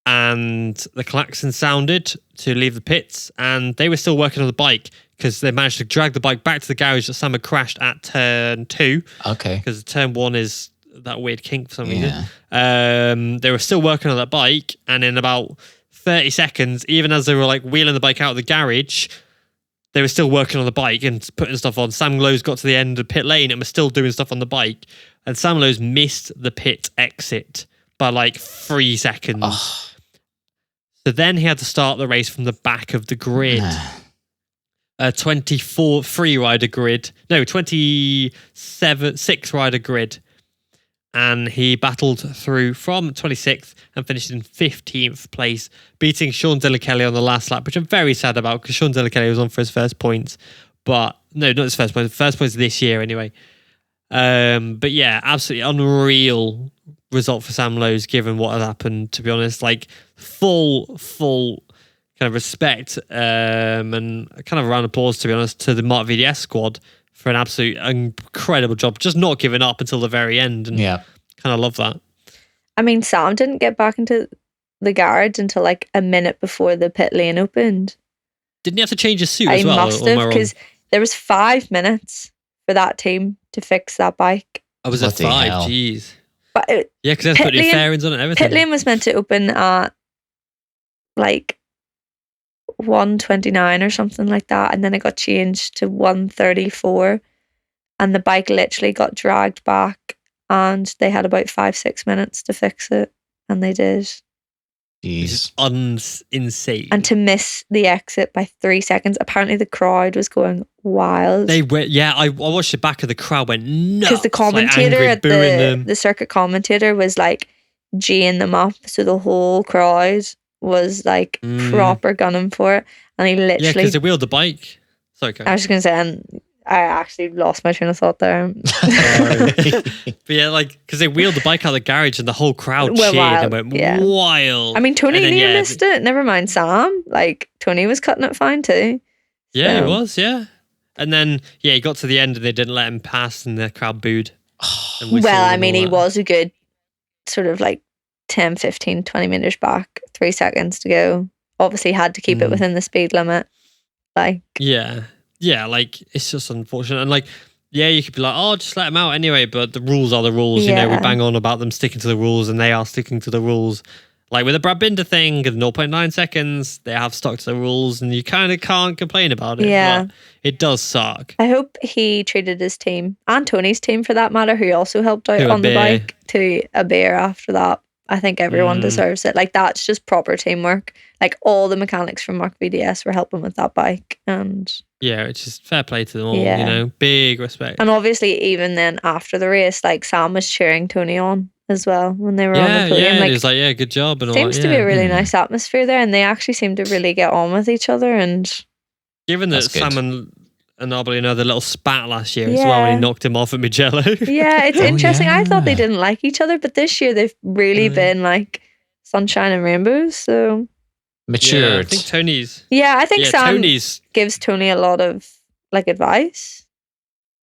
And the klaxon sounded to leave the pits, and they were still working on the bike because they managed to drag the bike back to the garage that Sam had crashed at turn 2. Okay. Because turn 1 is that weird kink for some reason. They were still working on that bike, and in about 30 seconds, even as they were like wheeling the bike out of the garage, they were still working on the bike and putting stuff on. Sam Lowe's got to the end of pit lane and was still doing stuff on the bike. And Sam Lowe's missed the pit exit by like 3 seconds. Oh. So then he had to start the race from the back of the grid. A 24 rider grid. No, 6 rider grid. And he battled through from 26th and finished in 15th place, beating Sean Kelly on the last lap, which I'm very sad about because Sean Kelly was on for his first points. But no, not his first points. First points this year anyway. But yeah, absolutely unreal result for Sam Lowe's given what had happened, to be honest. Like full kind of respect and kind of a round of applause, to be honest, to the Mark VDS squad for an absolute incredible job, just not giving up until the very end. And kind of love that. I mean, Sam didn't get back into the garage until like a minute before the pit lane opened. Didn't he have to change his suit as well? I must have, because there was 5 minutes for that team to fix that bike. I was at 5, jeez. But yeah, because they put new fairings on it and everything. Pit lane was meant to open at like 1:29 or something like that, and then it got changed to 1:34, and the bike literally got dragged back, and they had about 5-6 minutes to fix it, and they did. Jeez. Insane. And to miss the exit by 3 seconds, apparently the crowd was going wild. They went, yeah, I watched the back of the crowd went nuts. Because the commentator like at the circuit commentator was like G'ing them up, so the whole crowd was like proper gunning for it, and he literally... Yeah, because they wheeled the bike. Sorry, Karen. I was just going to say, and I actually lost my train of thought there. But yeah, like, because they wheeled the bike out of the garage and the whole crowd cheered and went wild. I mean, Tony near missed it. Never mind Sam. Like, Tony was cutting it fine too. Yeah, he was, yeah. And then, yeah, he got to the end and they didn't let him pass and the crowd booed. Well, I mean, he was a good sort of like 10, 15, 20 meters back, 3 seconds to go. Obviously had to keep it within the speed limit. Like, yeah, like, it's just unfortunate. And like, yeah, you could be like, oh, just let them out anyway, but the rules are the rules. You know, we bang on about them sticking to the rules, and they are sticking to the rules. Like with the Brad Binder thing, 0.9 seconds, they have stuck to the rules, and you kind of can't complain about it. Yeah. But it does suck. I hope he treated his team, and Tony's team for that matter, who also helped out on the bike, to a bear after that. I think everyone deserves it. Like, that's just proper teamwork. Like, all the mechanics from Mark VDS were helping with that bike. And yeah, it's just fair play to them all, you know, big respect. And obviously, even then after the race, like, Sam was cheering Tony on as well when they were on the podium. Yeah, like, he was like, yeah, good job. And all that. Seems to be a really nice atmosphere there, and they actually seem to really get on with each other. And given that Sam and Arbolino had a little spat last year as well when he knocked him off at Mugello. Yeah, it's interesting. I thought they didn't like each other, but this year they've really been like sunshine and rainbows. So matured. Yeah, I think Tony's. Yeah, I think Sam gives Tony a lot of like advice.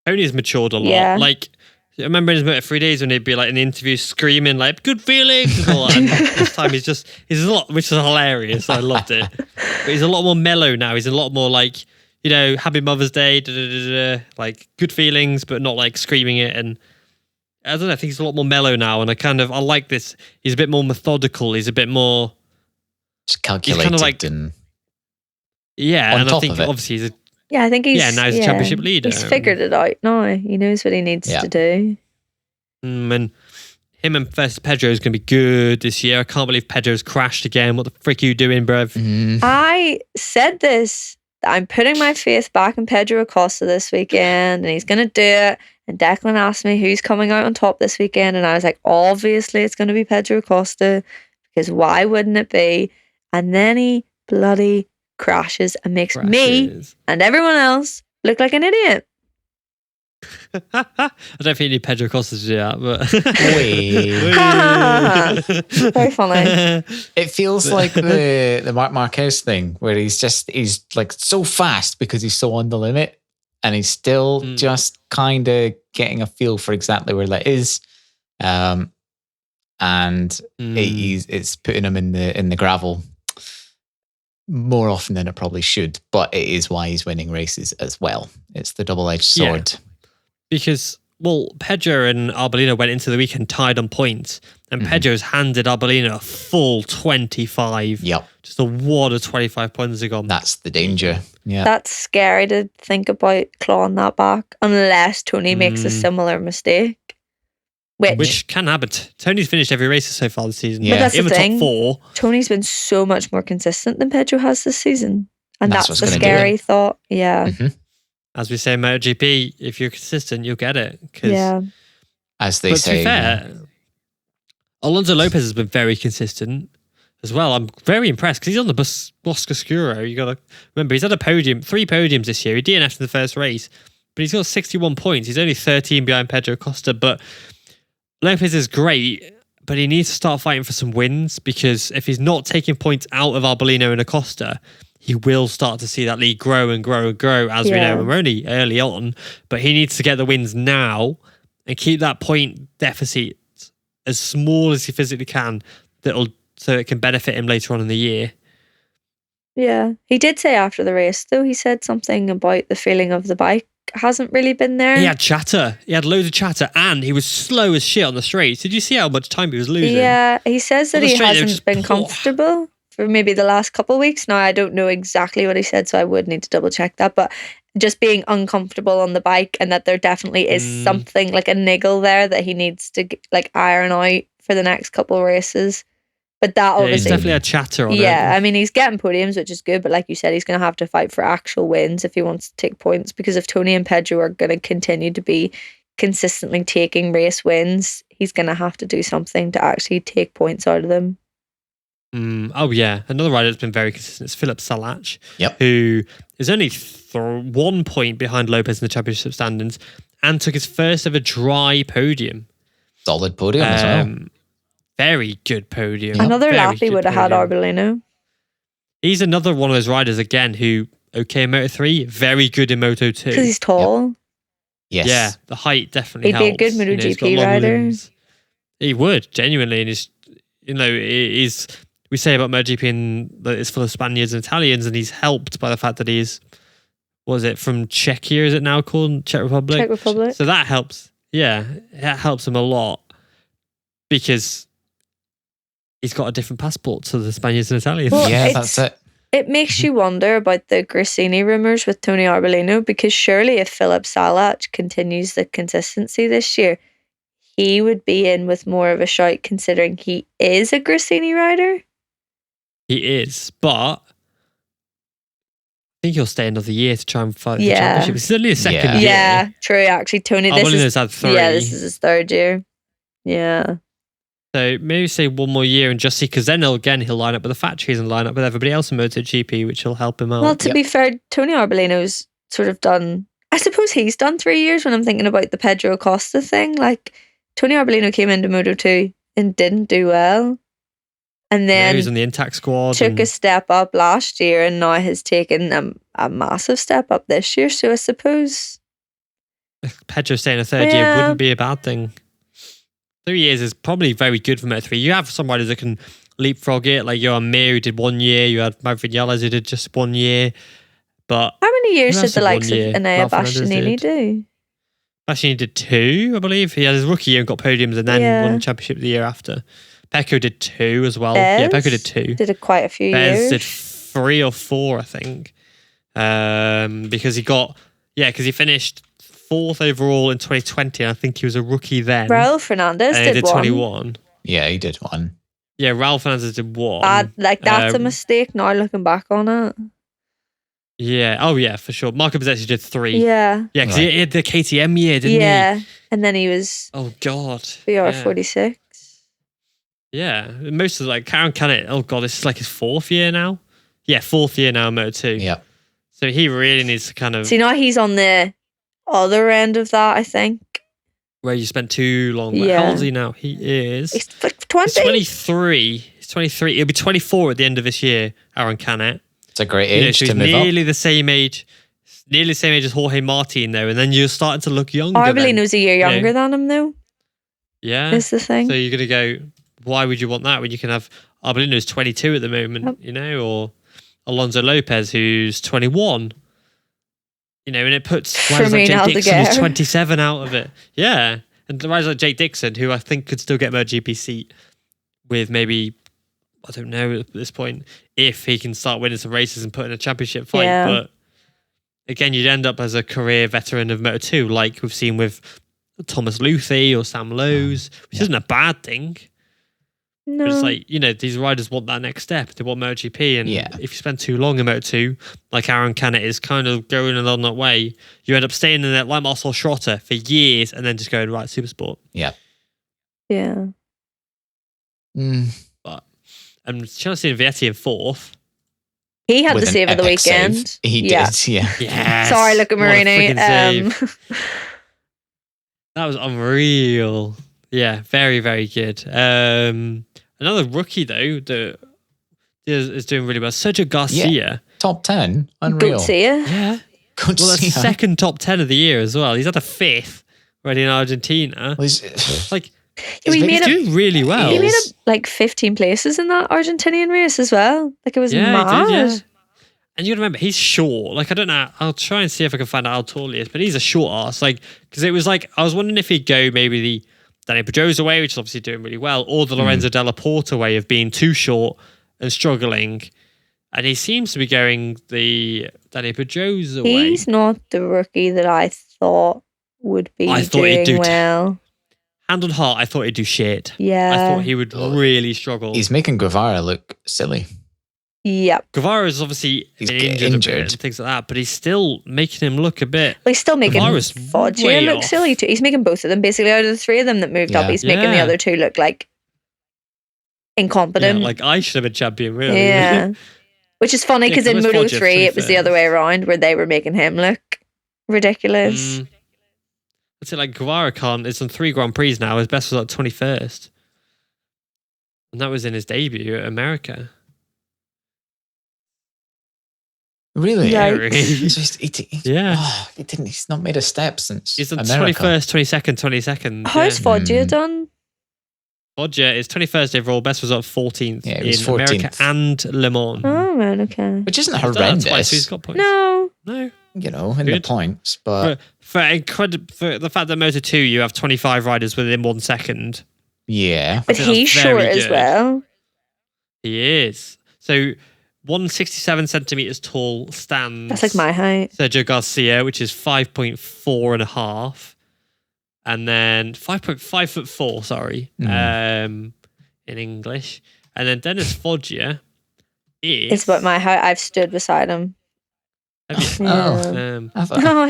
Tony's matured a lot. Yeah. Like, I remember in his Moto 3 days when he'd be like in the interview screaming like good feelings and all that. And this time he's a lot, which is hilarious. I loved it. But he's a lot more mellow now. He's a lot more like, you know, happy Mother's Day, like good feelings, but not like screaming it. And I don't know, I think he's a lot more mellow now. And I like this. He's a bit more methodical. He's a bit more just calculated. He's kind of like, and and I think obviously he's I think he's now he's a championship leader. He's figured it out now. He knows what he needs to do. And him and versus Pedro is going to be good this year. I can't believe Pedro's crashed again. What the frick are you doing, bruv? I said this, that I'm putting my faith back in Pedro Acosta this weekend, and he's going to do it. And Declan asked me who's coming out on top this weekend, and I was like, obviously it's going to be Pedro Acosta, because why wouldn't it be? And then he bloody crashes and makes me and everyone else look like an idiot. I don't think you need Pedro Acosta to do that, but very funny. It feels like the Marc Marquez thing, where he's like so fast because he's so on the limit, and he's still just kind of getting a feel for exactly where that is, and it's putting him in the gravel more often than it probably should. But it is why he's winning races as well. It's the double-edged sword. Yeah. Because, Pedro and Arbolino went into the weekend tied on points, and Pedro's handed Arbolino a full 25. Yep. Just a wad of 25 points are gone. That's the danger. Yeah. That's scary to think about clawing that back, unless Tony makes a similar mistake. Which can happen. Tony's finished every race so far this season. Yeah. But that's in the the thing. top 4. Tony's been so much more consistent than Pedro has this season. And that's what's the gonna do scary it. thought. Yeah. As we say in MotoGP, if you're consistent, you'll get it. Yeah. As they But say. to be fair, Alonso Lopez has been very consistent as well. I'm very impressed because he's on the Boscoscuro. You got to remember, he's had 3 podiums this year. He DNF'd in the first race, but he's got 61 points. He's only 13 behind Pedro Acosta. But Lopez is great, but he needs to start fighting for some wins, because if he's not taking points out of Arbolino and Acosta, he will start to see that lead grow and grow and grow, as we know. We're only early on, but he needs to get the wins now and keep that point deficit as small as he physically can, so it can benefit him later on in the year. Yeah. He did say after the race, though, he said something about the feeling of the bike hasn't really been there. He had chatter. He had loads of chatter, and he was slow as shit on the straights. Did you see how much time he was losing? Yeah, he says that he hasn't just been comfortable for maybe the last couple of weeks. Now, I don't know exactly what he said, so I would need to double check that, but just being uncomfortable on the bike, and that there definitely is something like a niggle there that he needs to like iron out for the next couple of races. But that obviously, he's definitely a chatter on it. Yeah, I mean, he's getting podiums, which is good, but like you said, he's going to have to fight for actual wins if he wants to take points, because if Tony and Pedro are going to continue to be consistently taking race wins, he's going to have to do something to actually take points out of them. Oh yeah, another rider that's been very consistent is Philip Salach, Yep. who is only 1 point behind Lopez in the championship standings, and took his first ever dry podium. Solid podium as well. Very good podium. Another Very lap he good would have had podium. Arbolino. He's another one of those riders again who okay in Moto3, very good in Moto2. Because he's tall. Yes. Yeah, the height definitely He'd be a helps. good MotoGP rider. He would, genuinely. And he's, we say about MotoGP and that it's full of Spaniards and Italians, and he's helped by the fact that he's, from Czechia, is it now called? Czech Republic? Czech Republic. So that helps. Yeah, that helps him a lot, because he's got a different passport to the Spaniards and Italians. Well, Yeah, that's it. It makes you wonder about the Grassini rumours with Tony Arbolino, because surely if Philip Salach continues the consistency this year, he would be in with more of a shout, considering he is a Grassini rider. He is, but I think he'll stay another year to try and fight for the championship. It's only his second year. Yeah, true. Actually, Tony, Arbolino's had 3. Yeah, this is his 3rd year. Yeah. So maybe say 1 more year and just see, because then he'll line up with the factories and line up with everybody else in MotoGP, which will help him out. Well, to be fair, Tony Arbolino's sort of done, I suppose he's done 3 years when I'm thinking about the Pedro Acosta thing. Like, Tony Arbolino came into Moto2 and didn't do well. And then he was in the Intact squad. Took a step up last year, and now has taken a massive step up this year. So I suppose Pedro staying a 3rd year wouldn't be a bad thing. 3 years is probably very good for Moto3. You have some riders that can leapfrog it, like Johan Mir, who did 1 year. You had Maverick Vinales, who did just 1 year. But how many years did the likes of 1 year? Enea Bastianini do? Bastianini did 2, I believe. He had his rookie year and got podiums, and then won the championship the year after. Pecco did 2 as well. Bez Pecco did 2. Did quite a few Bez years. did 3 or 4, I think. Because he finished 4th overall in 2020. I think he was a rookie then. Raul Fernandez and he did 21. Yeah, he did one. Yeah, Raul Fernandez did 1. That's a mistake now looking back on it. Yeah. Oh, yeah, for sure. Marco Bezzetti did 3. Yeah. Yeah, because he had the KTM year, didn't he? Yeah. And then he was Oh, God. BR46. Yeah. Most of Aaron Canet, oh, God, this is like his 4th year now. Yeah, 4th year now in Moto2. Yeah. So he really needs to kind of... See, now he's on the other end of that, I think. Where you spent too long. Yeah. How old is he now? He is... He's 20. He's 23. He's 23. He'll be 24 at the end of this year, Aaron Canet. It's a great age to move nearly up. the same age. Nearly the same age as Jorge Martin, though. And then you're starting to look younger. Arbelinho's a year younger than him, though. Yeah. Is the thing. So you're going to go, why would you want that when you can have Arbelinho's 22 at the moment, or Alonso Lopez, who's 21. And it puts riders like Jake Dixon, who's 27, out of it. Yeah. And the riders like Jake Dixon, who I think could still get a MotoGP seat with maybe, I don't know at this point, if he can start winning some races and put in a championship fight. Yeah. But again, you'd end up as a career veteran of Moto2, like we've seen with Thomas Luthi or Sam Lowes, which isn't a bad thing. No. But it's like, these riders want that next step. They want MotoGP. And if you spend too long in Moto2, like Aaron Canet is kind of going along that way, you end up staying in it like Marcel Schrotter for years and then just going, right, Supersport. Yeah. Yeah. But I'm trying to see Vietti in 4th. He had the save of the weekend. Save. He did, yeah. Yes. Sorry, look at Marini. That was unreal. Yeah, very, very good. Another rookie, though, that is doing really well. Sergio Garcia. Yeah. Top 10. Unreal. Garcia. Yeah. Well, that's the second top 10 of the year as well. He's had a 5th already in Argentina. Well, he's doing really well. He made up 15 places in that Argentinian race as well. It was mad. He did, yeah. And you gotta remember, he's short. I don't know. I'll try and see if I can find out how tall he is, but he's a short ass. Because it was I was wondering if he'd go maybe the Daniel Pedrosa way, which is obviously doing really well, or the Lorenzo Della Porta way of being too short and struggling. And he seems to be going the Daniel Pedrosa way. He's not the rookie that I thought would be doing well. Hand on heart, I thought he'd do shit. Yeah. I thought he would really struggle. He's making Guevara look silly. Yep. Guevara is obviously injured and things like that, but he's still making him look a bit... Well, he's still making Foggia look silly too. He's making both of them, basically. Out of the 3 of them that moved up, he's making the other 2 look like incompetent. Yeah, I should have been champion, really. Yeah. Which is funny because in Moto3, it was the other way around, where they were making him look ridiculous. It's Guevara is on 3 Grand Prix now. His best was 21st. And that was in his debut at America. Really? He's not made a step since he's on America. 21st, 22nd. How's Foggia done? Foggia is 21st overall, best result 14th in 14th. America and Le Mans. Oh, right, okay. Which isn't horrendous. Twice, so he's got points. No. In the points, but for the fact that Moto2 you have 25 riders within 1 second. Yeah, but he's short as well. He is. So 167 centimeters tall stands. That's like my height. Sergio Garcia, which is 5.4 and a half, and then 5.4. Sorry, in English, and then Dennis Foggia is. It's about my height. I've stood beside him. Oh,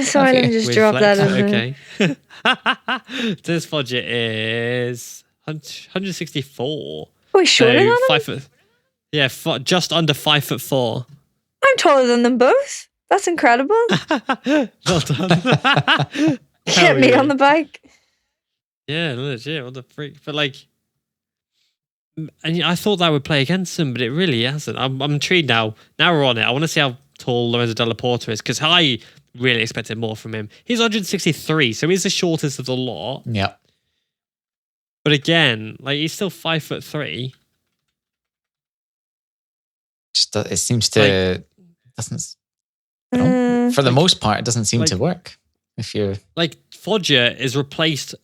sorry, let me just drop that in there. Okay. Dennis Foggia is 164. Oh, he's shorter than him? 5 foot. Yeah, just under 5'4". I'm taller than them both. That's incredible. Well done. Hit me on the bike. Yeah, legit. What the freak? But and I thought that would play against him, but it really hasn't. I'm intrigued now. Now we're on it. I want to see how tall Lorenzo Della Porta is, because I really expected more from him. He's 163, so he's the shortest of the lot. Yeah. But again, he's still 5'3". It seems to doesn't. For the most part, it doesn't seem to work. If you're Foggia is replaced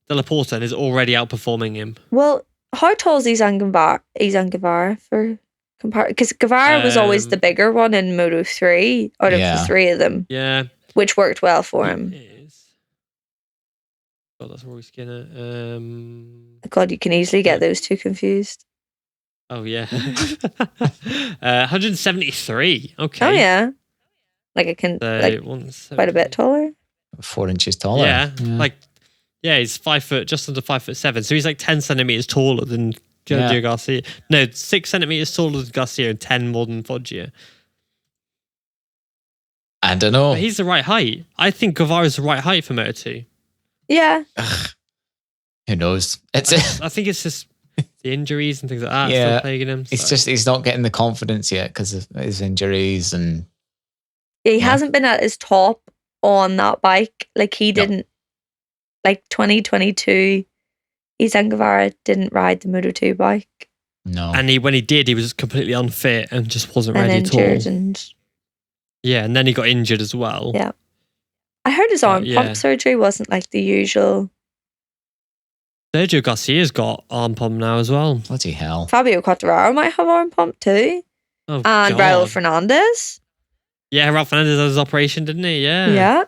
Della Porta and is already outperforming him. Well, how tall is Izan Guevara for compare? Because Guevara was always the bigger one in Moto3 out of the 3 of them. Yeah, which worked well for him. God, that's Rory Skinner. God, you can easily get those two confused. Oh, yeah. 173. Okay. Oh, yeah. Like it can, like, quite a bit taller. 4 inches taller. Yeah. He's 5 foot, just under 5'7". So he's like 10 centimeters taller than Jojo Garcia. No, 6 centimeters taller than Garcia and 10 more than Foggia. I don't know. But he's the right height. I think Guevara's the right height for Moto2. Yeah. Who knows? I think it's just the injuries and things like that still plaguing him. So. It's just he's not getting the confidence yet because of his injuries and. Yeah, he hasn't been at his top on that bike. Like he didn't. Like 2022, Izan Guevara didn't ride the Moto2 bike. No. And when he did, he was completely unfit and just wasn't ready at all. And then he got injured as well. Yeah. I heard his arm pump surgery wasn't like the usual. Sergio Garcia's got arm pump now as well. Bloody hell. Fabio Quartararo might have arm pump too. Oh, and Raul Fernandez. Yeah, Raul Fernandez had his operation, didn't he? Yeah. Yeah.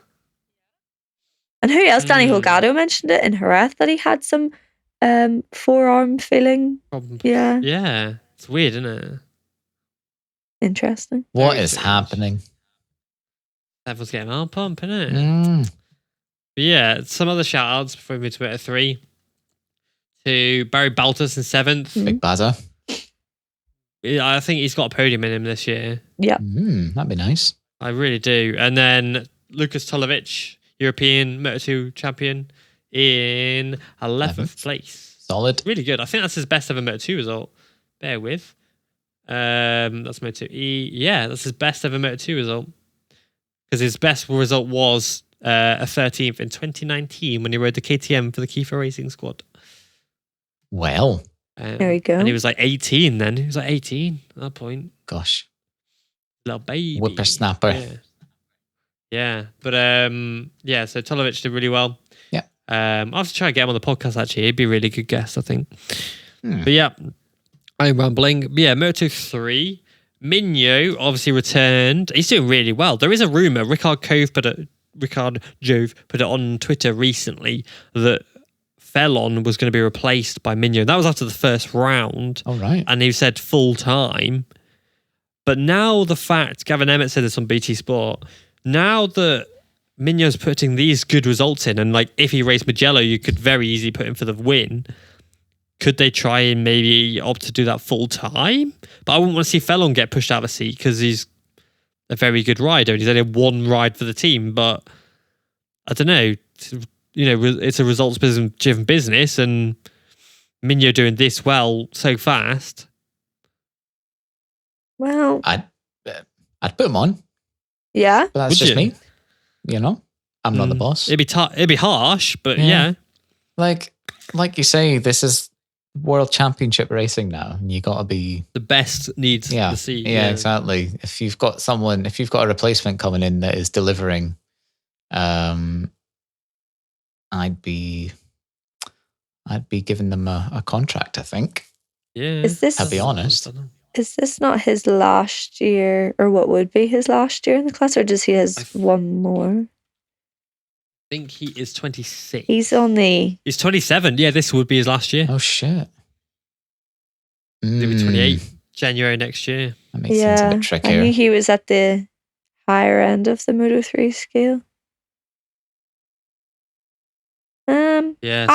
And who else? Danny Holgado mentioned it in Jerez that he had some forearm feeling. Problem. Yeah. Yeah. It's weird, isn't it? Interesting. What is happening? Everyone's getting arm pump, isn't it? But yeah, some other shout outs before we move to Moto 3. To Barry Baltus in 7th. Big buzzer. I think he's got a podium in him this year. Yeah. That'd be nice. I really do. And then Lucas Tolovic, European Moto2 champion, in 11th place. Solid. Really good. I think that's his best ever Moto2 result. Bear with. That's Moto2. Yeah, that's his best ever Moto2 result. Because his best result was a 13th in 2019 when he rode the KTM for the Kiefer Racing squad. Well. There you go. And he was like 18 then. He was like 18 at that point. Gosh. Little baby. Whippersnapper. Yeah. But so Tolovic did really well. Yeah. I'll have to try and get him on the podcast actually. He'd be a really good guest, I think. But yeah, I'm rambling. But yeah, Moto3. Migno obviously returned. He's doing really well. There is a rumour, Ricard Jove put it on Twitter recently that Fellon was going to be replaced by Migno. That was after the first round. Oh, right. And he said full time. But now the fact, Gavin Emmett said this on BT Sport, now that Migno's putting these good results in, and like if he raced Mugello, you could very easily put him for the win. Could they try and maybe opt to do that full time? But I wouldn't want to see Fellon get pushed out of the seat because he's a very good rider and he's only one ride for the team. But I don't know. It's a results-driven business, and Migno doing this well so fast. Well, I'd put him on. Yeah, but that's just me. I'm not the boss. It'd be harsh, but yeah. Like you say, this is World Championship racing now, and you got to be the best needs the seat. Yeah, exactly. If you've got a replacement coming in that is delivering, I'd be giving them a contract, I think. Yeah. I'll be honest. Is this not his last year, or what would be his last year in the class, or does he has one more? I think he is 26. He's 27. Yeah, this would be his last year. Oh, shit. He'll be 28 January next year. That makes sense a bit trickier. I knew he was at the higher end of the Moto3 scale. Yeah, so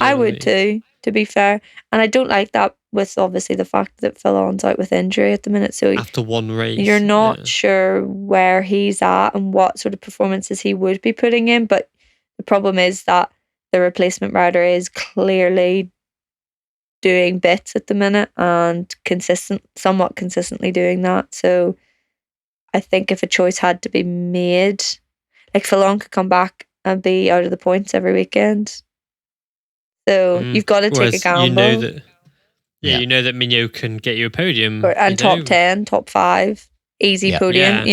I would too, to be fair. And I don't like that with obviously the fact that Fellon's out with injury at the minute. So after one race, you're not sure where he's at and what sort of performances he would be putting in. But the problem is that the replacement rider is clearly doing bits at the minute and somewhat consistently doing that. So I think if a choice had to be made, like Fellon could come back and be out of the points every weekend. So you've got to take a gamble. You know that Migno can get you a podium. And top 10, top 5, easy podium,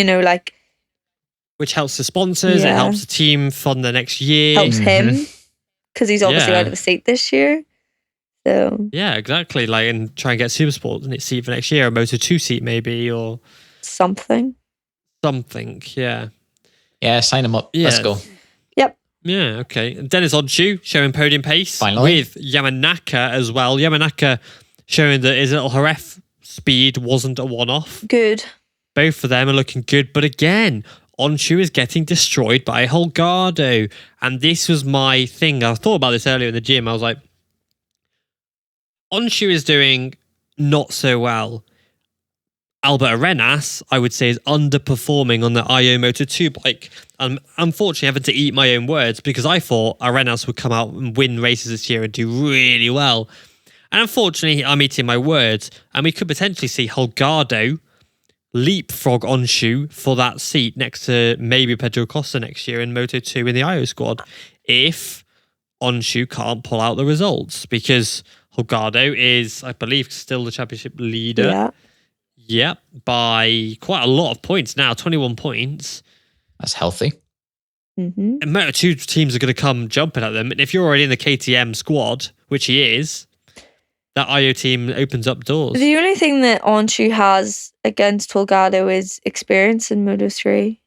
which helps the sponsors, it helps the team fund the next year. Helps him, because he's obviously out of the seat this year. So yeah, exactly. Like, and try and get Supersport in its seat for next year, a Moto2 seat maybe, or something. Yeah. Yeah, sign him up. Let's go. Yep. Yeah, okay. Dennis Onshu showing podium pace Finally. with Yamanaka as well. Yamanaka showing that his little Haref speed wasn't a one-off. Good. Both of them are looking good, but again, Onshu is getting destroyed by Holgado. And this was my thing. I thought about this earlier in the gym. I was like, Onshu is doing not so well. Albert Arenas, I would say, is underperforming on the IO Moto 2 bike. I'm unfortunately having to eat my own words because I thought Arenas would come out and win races this year and do really well. And unfortunately, I'm eating my words, and we could potentially see Holgado leapfrog Onshu for that seat next to maybe Pedro Costa next year in Moto 2 in the IO squad if Onshu can't pull out the results, because Holgado is, I believe, still the championship leader. Yeah. Yep, by quite a lot of points now, 21 points. That's healthy. Mm-hmm. And Moto 2 teams are going to come jumping at them. And if you're already in the KTM squad, which he is, that IO team opens up doors. The only thing that Onshu has against Holgado is experience in Moto 3.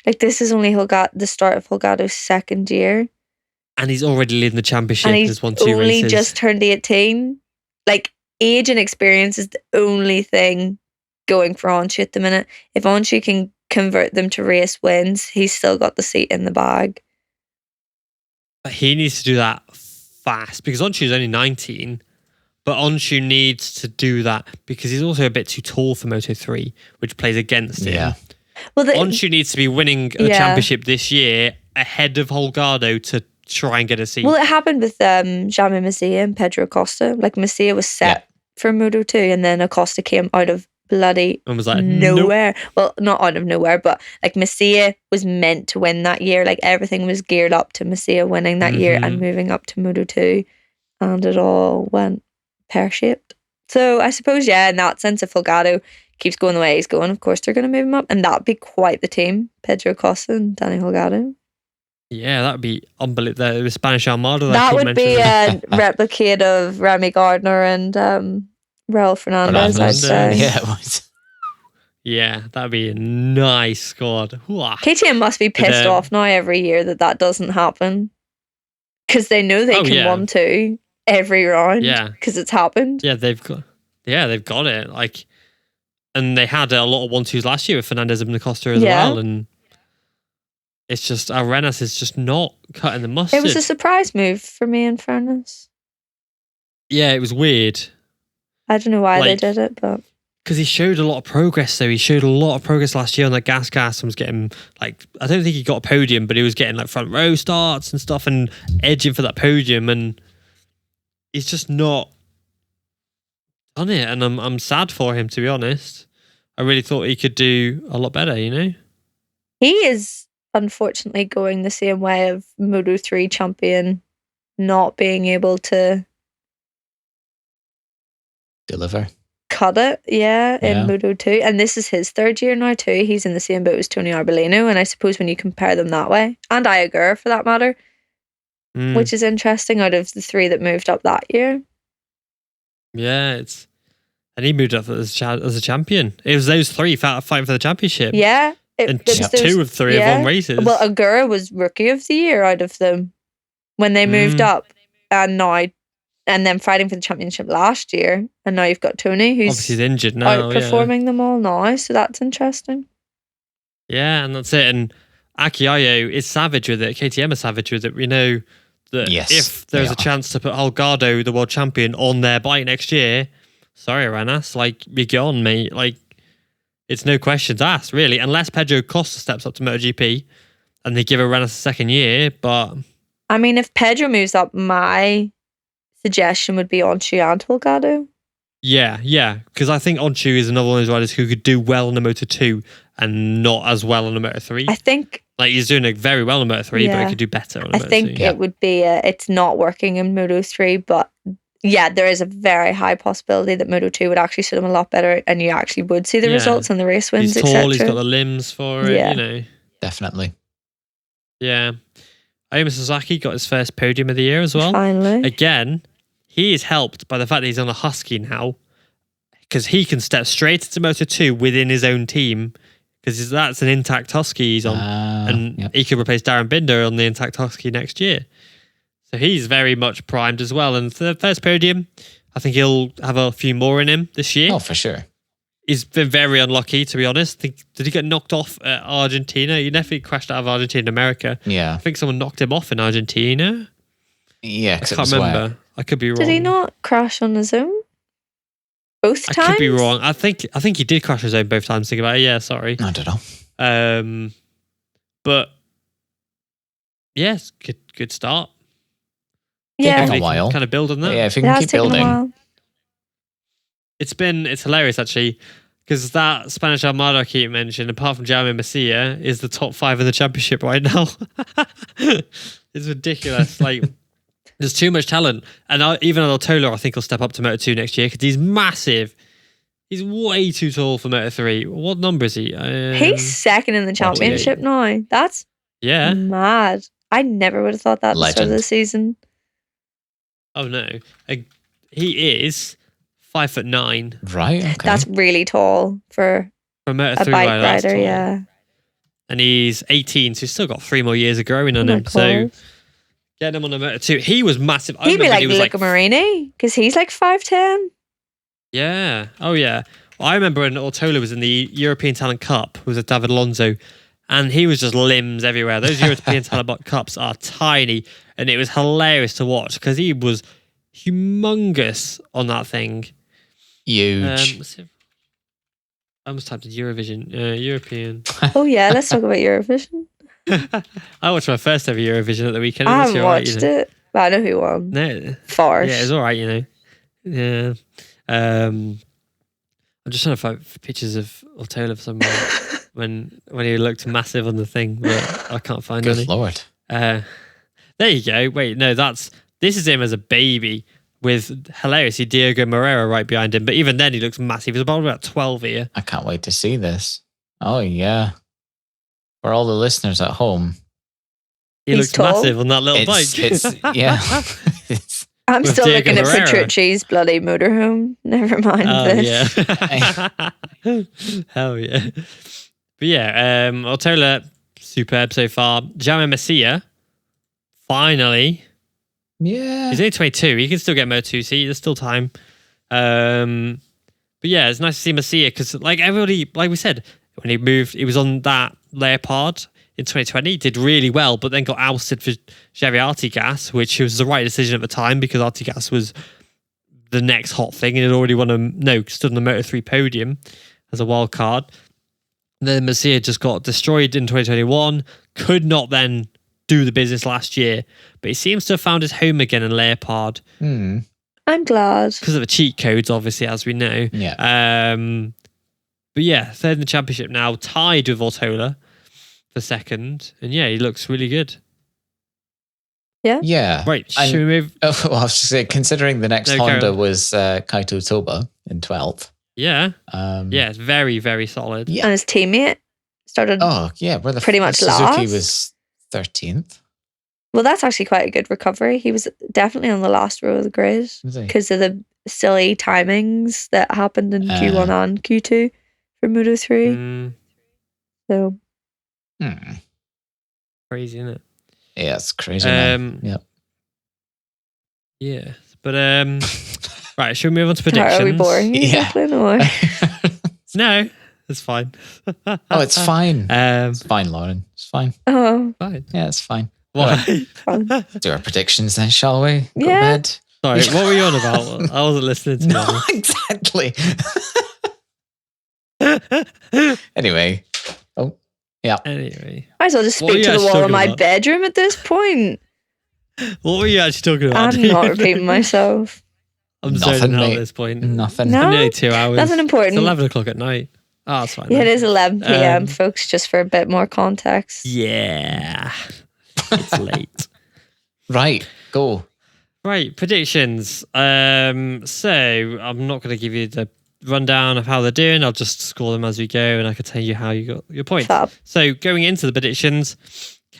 Like, this is only the start of Holgado's second year. And he's already leading the championship. And he's only just turned 18. Like, age and experience is the only thing going for Onshu at the minute. If Onshu can convert them to race wins, he's still got the seat in the bag. But he needs to do that fast because Onshu's only 19. But Onshu needs to do that because he's also a bit too tall for Moto 3, which plays against him. Yeah. Well, Onshu needs to be winning the championship this year ahead of Holgado to try and get a seat. Well, it happened with Jaime Masia and Pedro Acosta. Like, Masia was set for Moto 2, and then Acosta came out of bloody and was like, nowhere. Nope. Well, not out of nowhere, but like Masia was meant to win that year. Like, everything was geared up to Masia winning that year and moving up to Moto 2, and it all went pear-shaped. So I suppose, in that sense, if Holgado keeps going the way he's going, of course they're going to move him up, and that'd be quite the team. Pedro Acosta and Danny Holgado. Yeah, that'd be unbelievable. The Spanish Armada. That would be a replicate of Remy Gardner and Raul Fernandez, I'd say. Yeah, it was. Yeah, that'd be a nice squad. KTM must be pissed off now every year that doesn't happen, because they know they can 1-2 every round. Yeah, because it's happened. Yeah, they've got it. Like, and they had a lot of 1-2s last year with Fernandez and Acosta as well, and it's just Arenas is just not cutting the mustard. It was a surprise move for me, in fairness. Yeah, it was weird. I don't know why they did it, but because he showed a lot of progress, though. He showed a lot of progress last year on that gas and was getting, like, I don't think he got a podium, but he was getting like front row starts and stuff and edging for that podium, and he's just not done it. And I'm sad for him, to be honest. I really thought he could do a lot better, you know? He is unfortunately going the same way of Moto 3 champion not being able to deliver. Cut it, in Moto 2. And this is his third year now too. He's in the same boat as Tony Arbolino, and I suppose when you compare them that way, and Iagur for that matter, which is interesting out of the three that moved up that year. Yeah, and he moved up as a champion. It was those three fighting for the championship. Yeah. And 2 of 3 have won races. Well, Agura was rookie of the year out of them when they moved up, and then fighting for the championship last year. And now you've got Tony, who's obviously injured now, outperforming them all now. So that's interesting. Yeah, and that's it. And Akiayo is savage with it. KTM is savage with it. We know that if there's a chance to put Holgado, the world champion, on their bike next year, sorry, Arenas, like, you're gone, mate. Like, it's no questions asked, really, unless Pedro Costa steps up to MotoGP and they give Arenas a second year. But I mean, if Pedro moves up, my suggestion would be Onshu and Holgado. Yeah, because I think Onshu is another one of those riders who could do well on a Moto 2 and not as well on a Moto 3. I think, like, he's doing it very well on Moto 3, but he could do better on a Moto 2. I think it would be it's not working in Moto 3, but yeah, there is a very high possibility that Moto 2 would actually suit him a lot better, and you actually would see the results and the race wins, He's tall, he's got the limbs for it, you know. Definitely. Yeah. Ayumu Sasaki got his first podium of the year as well. Finally. Again, he is helped by the fact that he's on a Husky now, because he can step straight into Moto 2 within his own team, because that's an intact Husky he's on, and he could replace Darren Binder on the intact Husky next year. So he's very much primed as well. And for the first podium, I think he'll have a few more in him this year. Oh, for sure. He's been very unlucky, to be honest. Did he get knocked off at Argentina? He definitely crashed out of Argentina in America. Yeah. I think someone knocked him off in Argentina. Yeah, I can't remember. Wet. I could be wrong. Did he not crash on his own? Both times? I could be wrong. I think he did crash his own both times. Think about it. Yeah, sorry. I don't know. But yes, good start. Yeah, a while. Kind of build on that. Yeah, if you can keep building. It's hilarious actually, because that Spanish Armada I keep mentioning, apart from Jaume Masia, is the top 5 in the championship right now. It's ridiculous. Like, there's too much talent, and even Altola I think will step up to Moto2 next year because he's massive. He's way too tall for Moto3. What number is he? He's second in the championship now. That's mad. I never would have thought that at the start of the season. Oh no, he is 5'9". Right, okay. That's really tall for a bike rider, yeah. And he's 18, so he's still got 3 more years of growing on him. God. So getting him on a Moto2. He was massive. He'd be like Luca Marini, because he's like 5'10". Yeah. Oh yeah. Well, I remember when Ortola was in the European Talent Cup, was with David Alonso, and he was just limbs everywhere. Those European Talent Cups are tiny, and it was hilarious to watch because he was humongous on that thing. Huge. I almost typed in Eurovision. European. Oh yeah, let's talk about Eurovision. I watched my first ever Eurovision at the weekend. I haven't watched it, but I know who won. No. Farce. Yeah, it was all right, you know. Yeah. I'm just trying to find pictures of Ortola somewhere when he looked massive on the thing, but I can't find any. Good Lord. There you go. Wait, no, this is him as a baby with hilariously Diego Moreira right behind him. But even then, he looks massive. He's about 12 here. I can't wait to see this. Oh yeah. For all the listeners at home, he looks tall. Massive on that little bike. Yeah. I'm With still Diego looking Moreira. at Petrucci's bloody motorhome. Never mind this. Yeah. Hell yeah. But yeah, Ortola, superb so far. Jaume Masia, finally. Yeah. He's only 22. He can still get Moto2, see, there's still time. But yeah, it's nice to see Masia because, like everybody, like we said, when he moved, he was on that Leopard in 2020. He did really well, but then got ousted for Xavier Artigas, which was the right decision at the time because Artigas was the next hot thing and had already stood on the Moto3 podium as a wild card. And then Masia just got destroyed in 2021, could not then do the business last year, but he seems to have found his home again in Leopard. I'm glad. Because of the cheat codes, obviously, as we know. Yeah. But yeah, third in the championship now, tied with Ortola for second. And yeah, he looks really good. Yeah. Yeah. Right, should we move? Oh, well, I was just saying, considering the next Honda was Kaito Toba in 12th. Yeah. Yeah, it's very, very solid. Yeah. And his teammate started pretty much Suzuki last. was 13th. Well, that's actually quite a good recovery. He was definitely on the last row of the grid because of the silly timings that happened in Q1 and Q2 for Moto3. So crazy, isn't it? Yeah, it's crazy. Yeah. Yeah. But right, should we move on to predictions? Are we boring? Yeah. No, it's fine. Oh, it's fine. It's fine, Lauren. It's fine. Oh, fine. Yeah, it's fine. Why? Do our predictions then, shall we? Go Yeah. to bed. Sorry, what were you on about? I wasn't listening to No, you. exactly. Anyway. Oh, yeah. Anyway. might as well just What were speak you to the actually wall of talking my about? bedroom at this point. What were you actually talking about? I'm not repeating myself. I'm Nothing, zoning out at mate. this point. Nothing. No. I'm nearly 2 hours. Nothing important. It's 11 o'clock at night. Oh, that's fine. Yeah, it then. is 11 p.m., folks, just for a bit more context. Yeah. It's late. Right, go. Right, predictions. So I'm not going to give you the rundown of how they're doing. I'll just score them as we go, and I can tell you how you got your points. Fab. So going into the predictions,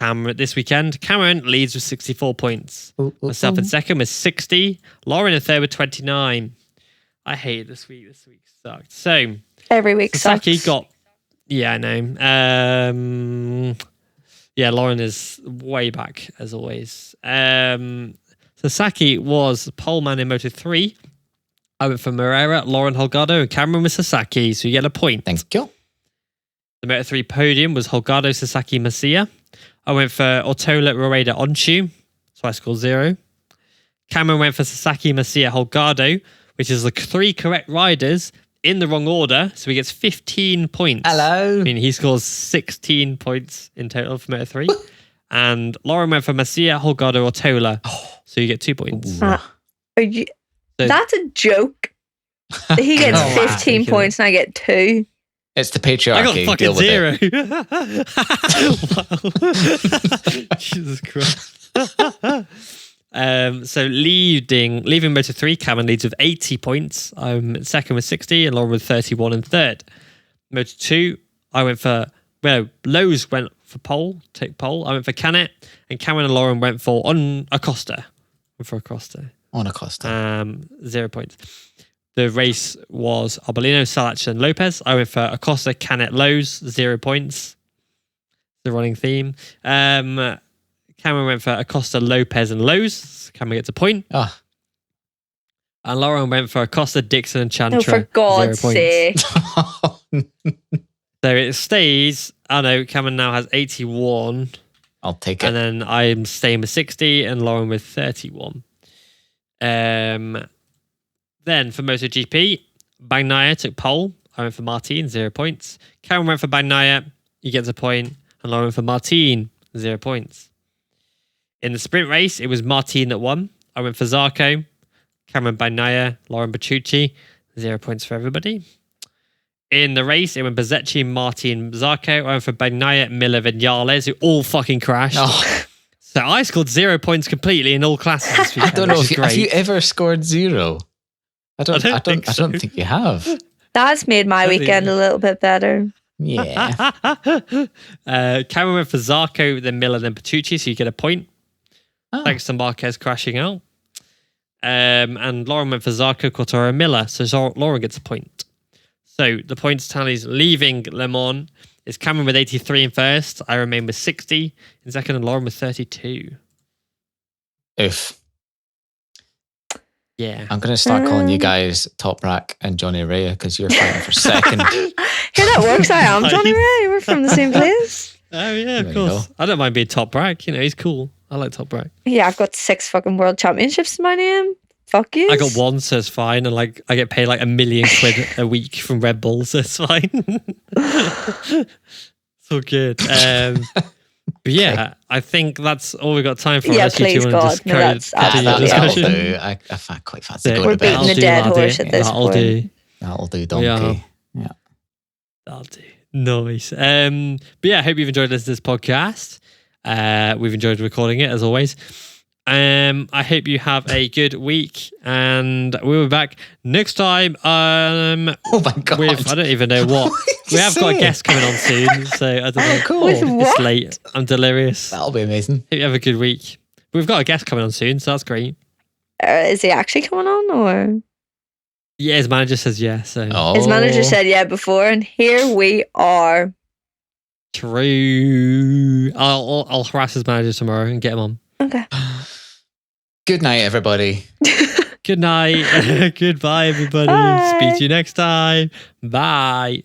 this weekend, Cameron leads with 64 points. Myself in second with 60. Lauren in third with 29. I hate this week. This week sucked. So Every week Sasaki sucks. got Yeah, I know. Yeah, Lauren is way back as always. Sasaki was pole man in Moto 3. I went for Moreira, Lauren Holgado, and Cameron with Sasaki, so you get a point. Thank you. The Moto 3 podium was Holgado, Sasaki, Masia. I went for Ortola, Rueda, Onshu, so I scored 0. Cameron went for Sasaki, Masia, Holgado, which is the 3 correct riders in the wrong order, so he gets 15 points. Hello. I mean, he scores 16 points in total for Moto 3. And Lauren went for Masia, Holgado, Ortola, so you get 2 points. That's a joke. He gets 15 points and I get 2. It's the patriarchy. I got fucking Deal 0. Jesus Christ. So leaving Moto 3, Cameron leads with 80 points. I'm second with 60 and Lauren with 31 and third. Moto 2, I went for, Lowe's went for pole. I went for Canet, and Cameron and Lauren went for Acosta. On Acosta. 0 points. The race was Arbolino, Salach, and Lopez. I went for Acosta, Canet, Lowe's, 0 points. The running theme. Cameron went for Acosta, Lopez, and Lowe's. Cameron gets a point. And Lauren went for Acosta, Dixon, and Chantra. Oh, for God's 0 sake. So it stays. I know Cameron now has 81. I'll take it. And then I'm staying with 60 and Lauren with 31. Then for MotoGP, Bagnaia took pole. I went for Martin, 0 points. Cameron went for Bagnaia. He gets a point. And Lauren for Martin, 0 points. In the sprint race, it was Martin that won. I went for Zarco. Cameron Bagnaia, Lauren Bertucci, 0 points for everybody. In the race, it went Bezecchi, Martin, Zarco. I went for Bagnaia, Miller, Vinales, who all fucking crashed. So I scored 0 points completely in all classes this weekend. I don't know have you ever scored 0? I don't think you have. That's made my weekend a little bit better. Yeah. Cameron went for Zarco, then Miller, then Bertucci, so you get a point. Thanks to Marquez crashing out. And Lauren went for Zarco, Cortoro, Miller, so Lauren gets a point. So the points tallies leaving Le Mans is Cameron with 83 in first. I remain with 60 in second, and Lauren with 32. Oof. Yeah. I'm going to start calling you guys Top Rack and Johnny Rea because you're fighting for second. Here that works. I am Johnny Rea. We're from the same place. Oh, yeah, of course. I don't mind being Top Rack. You know, he's cool. I like Top Rack. Yeah, I've got 6 fucking world championships in my name. Fuck you. I got 1, so it's fine. And I get paid like $1 million a week from Red Bull, so it's fine. So good. But yeah, I think that's all we've got time for. Yeah, please, God. No, that's absolutely that'll do. I quite fancy going to bed. We're beating the dead horse at this point. That'll do, donkey. Yeah. That'll do. Nice. But yeah, I hope you've enjoyed this podcast. We've enjoyed recording it, as always. I hope you have a good week, and we'll be back next time. Oh my God. I don't even know what. We have got a guest coming on soon, so I don't know. Cool. With what? It's late. I'm delirious. That'll be amazing. Hope you have a good week. We've got a guest coming on soon, so that's great. Is he actually coming on, or? Yeah, his manager says yeah. So his manager said yeah before, and here we are. True. I'll harass his manager tomorrow and get him on. Okay. Good night, everybody. Good night. Goodbye, everybody. Bye. Speak to you next time. Bye.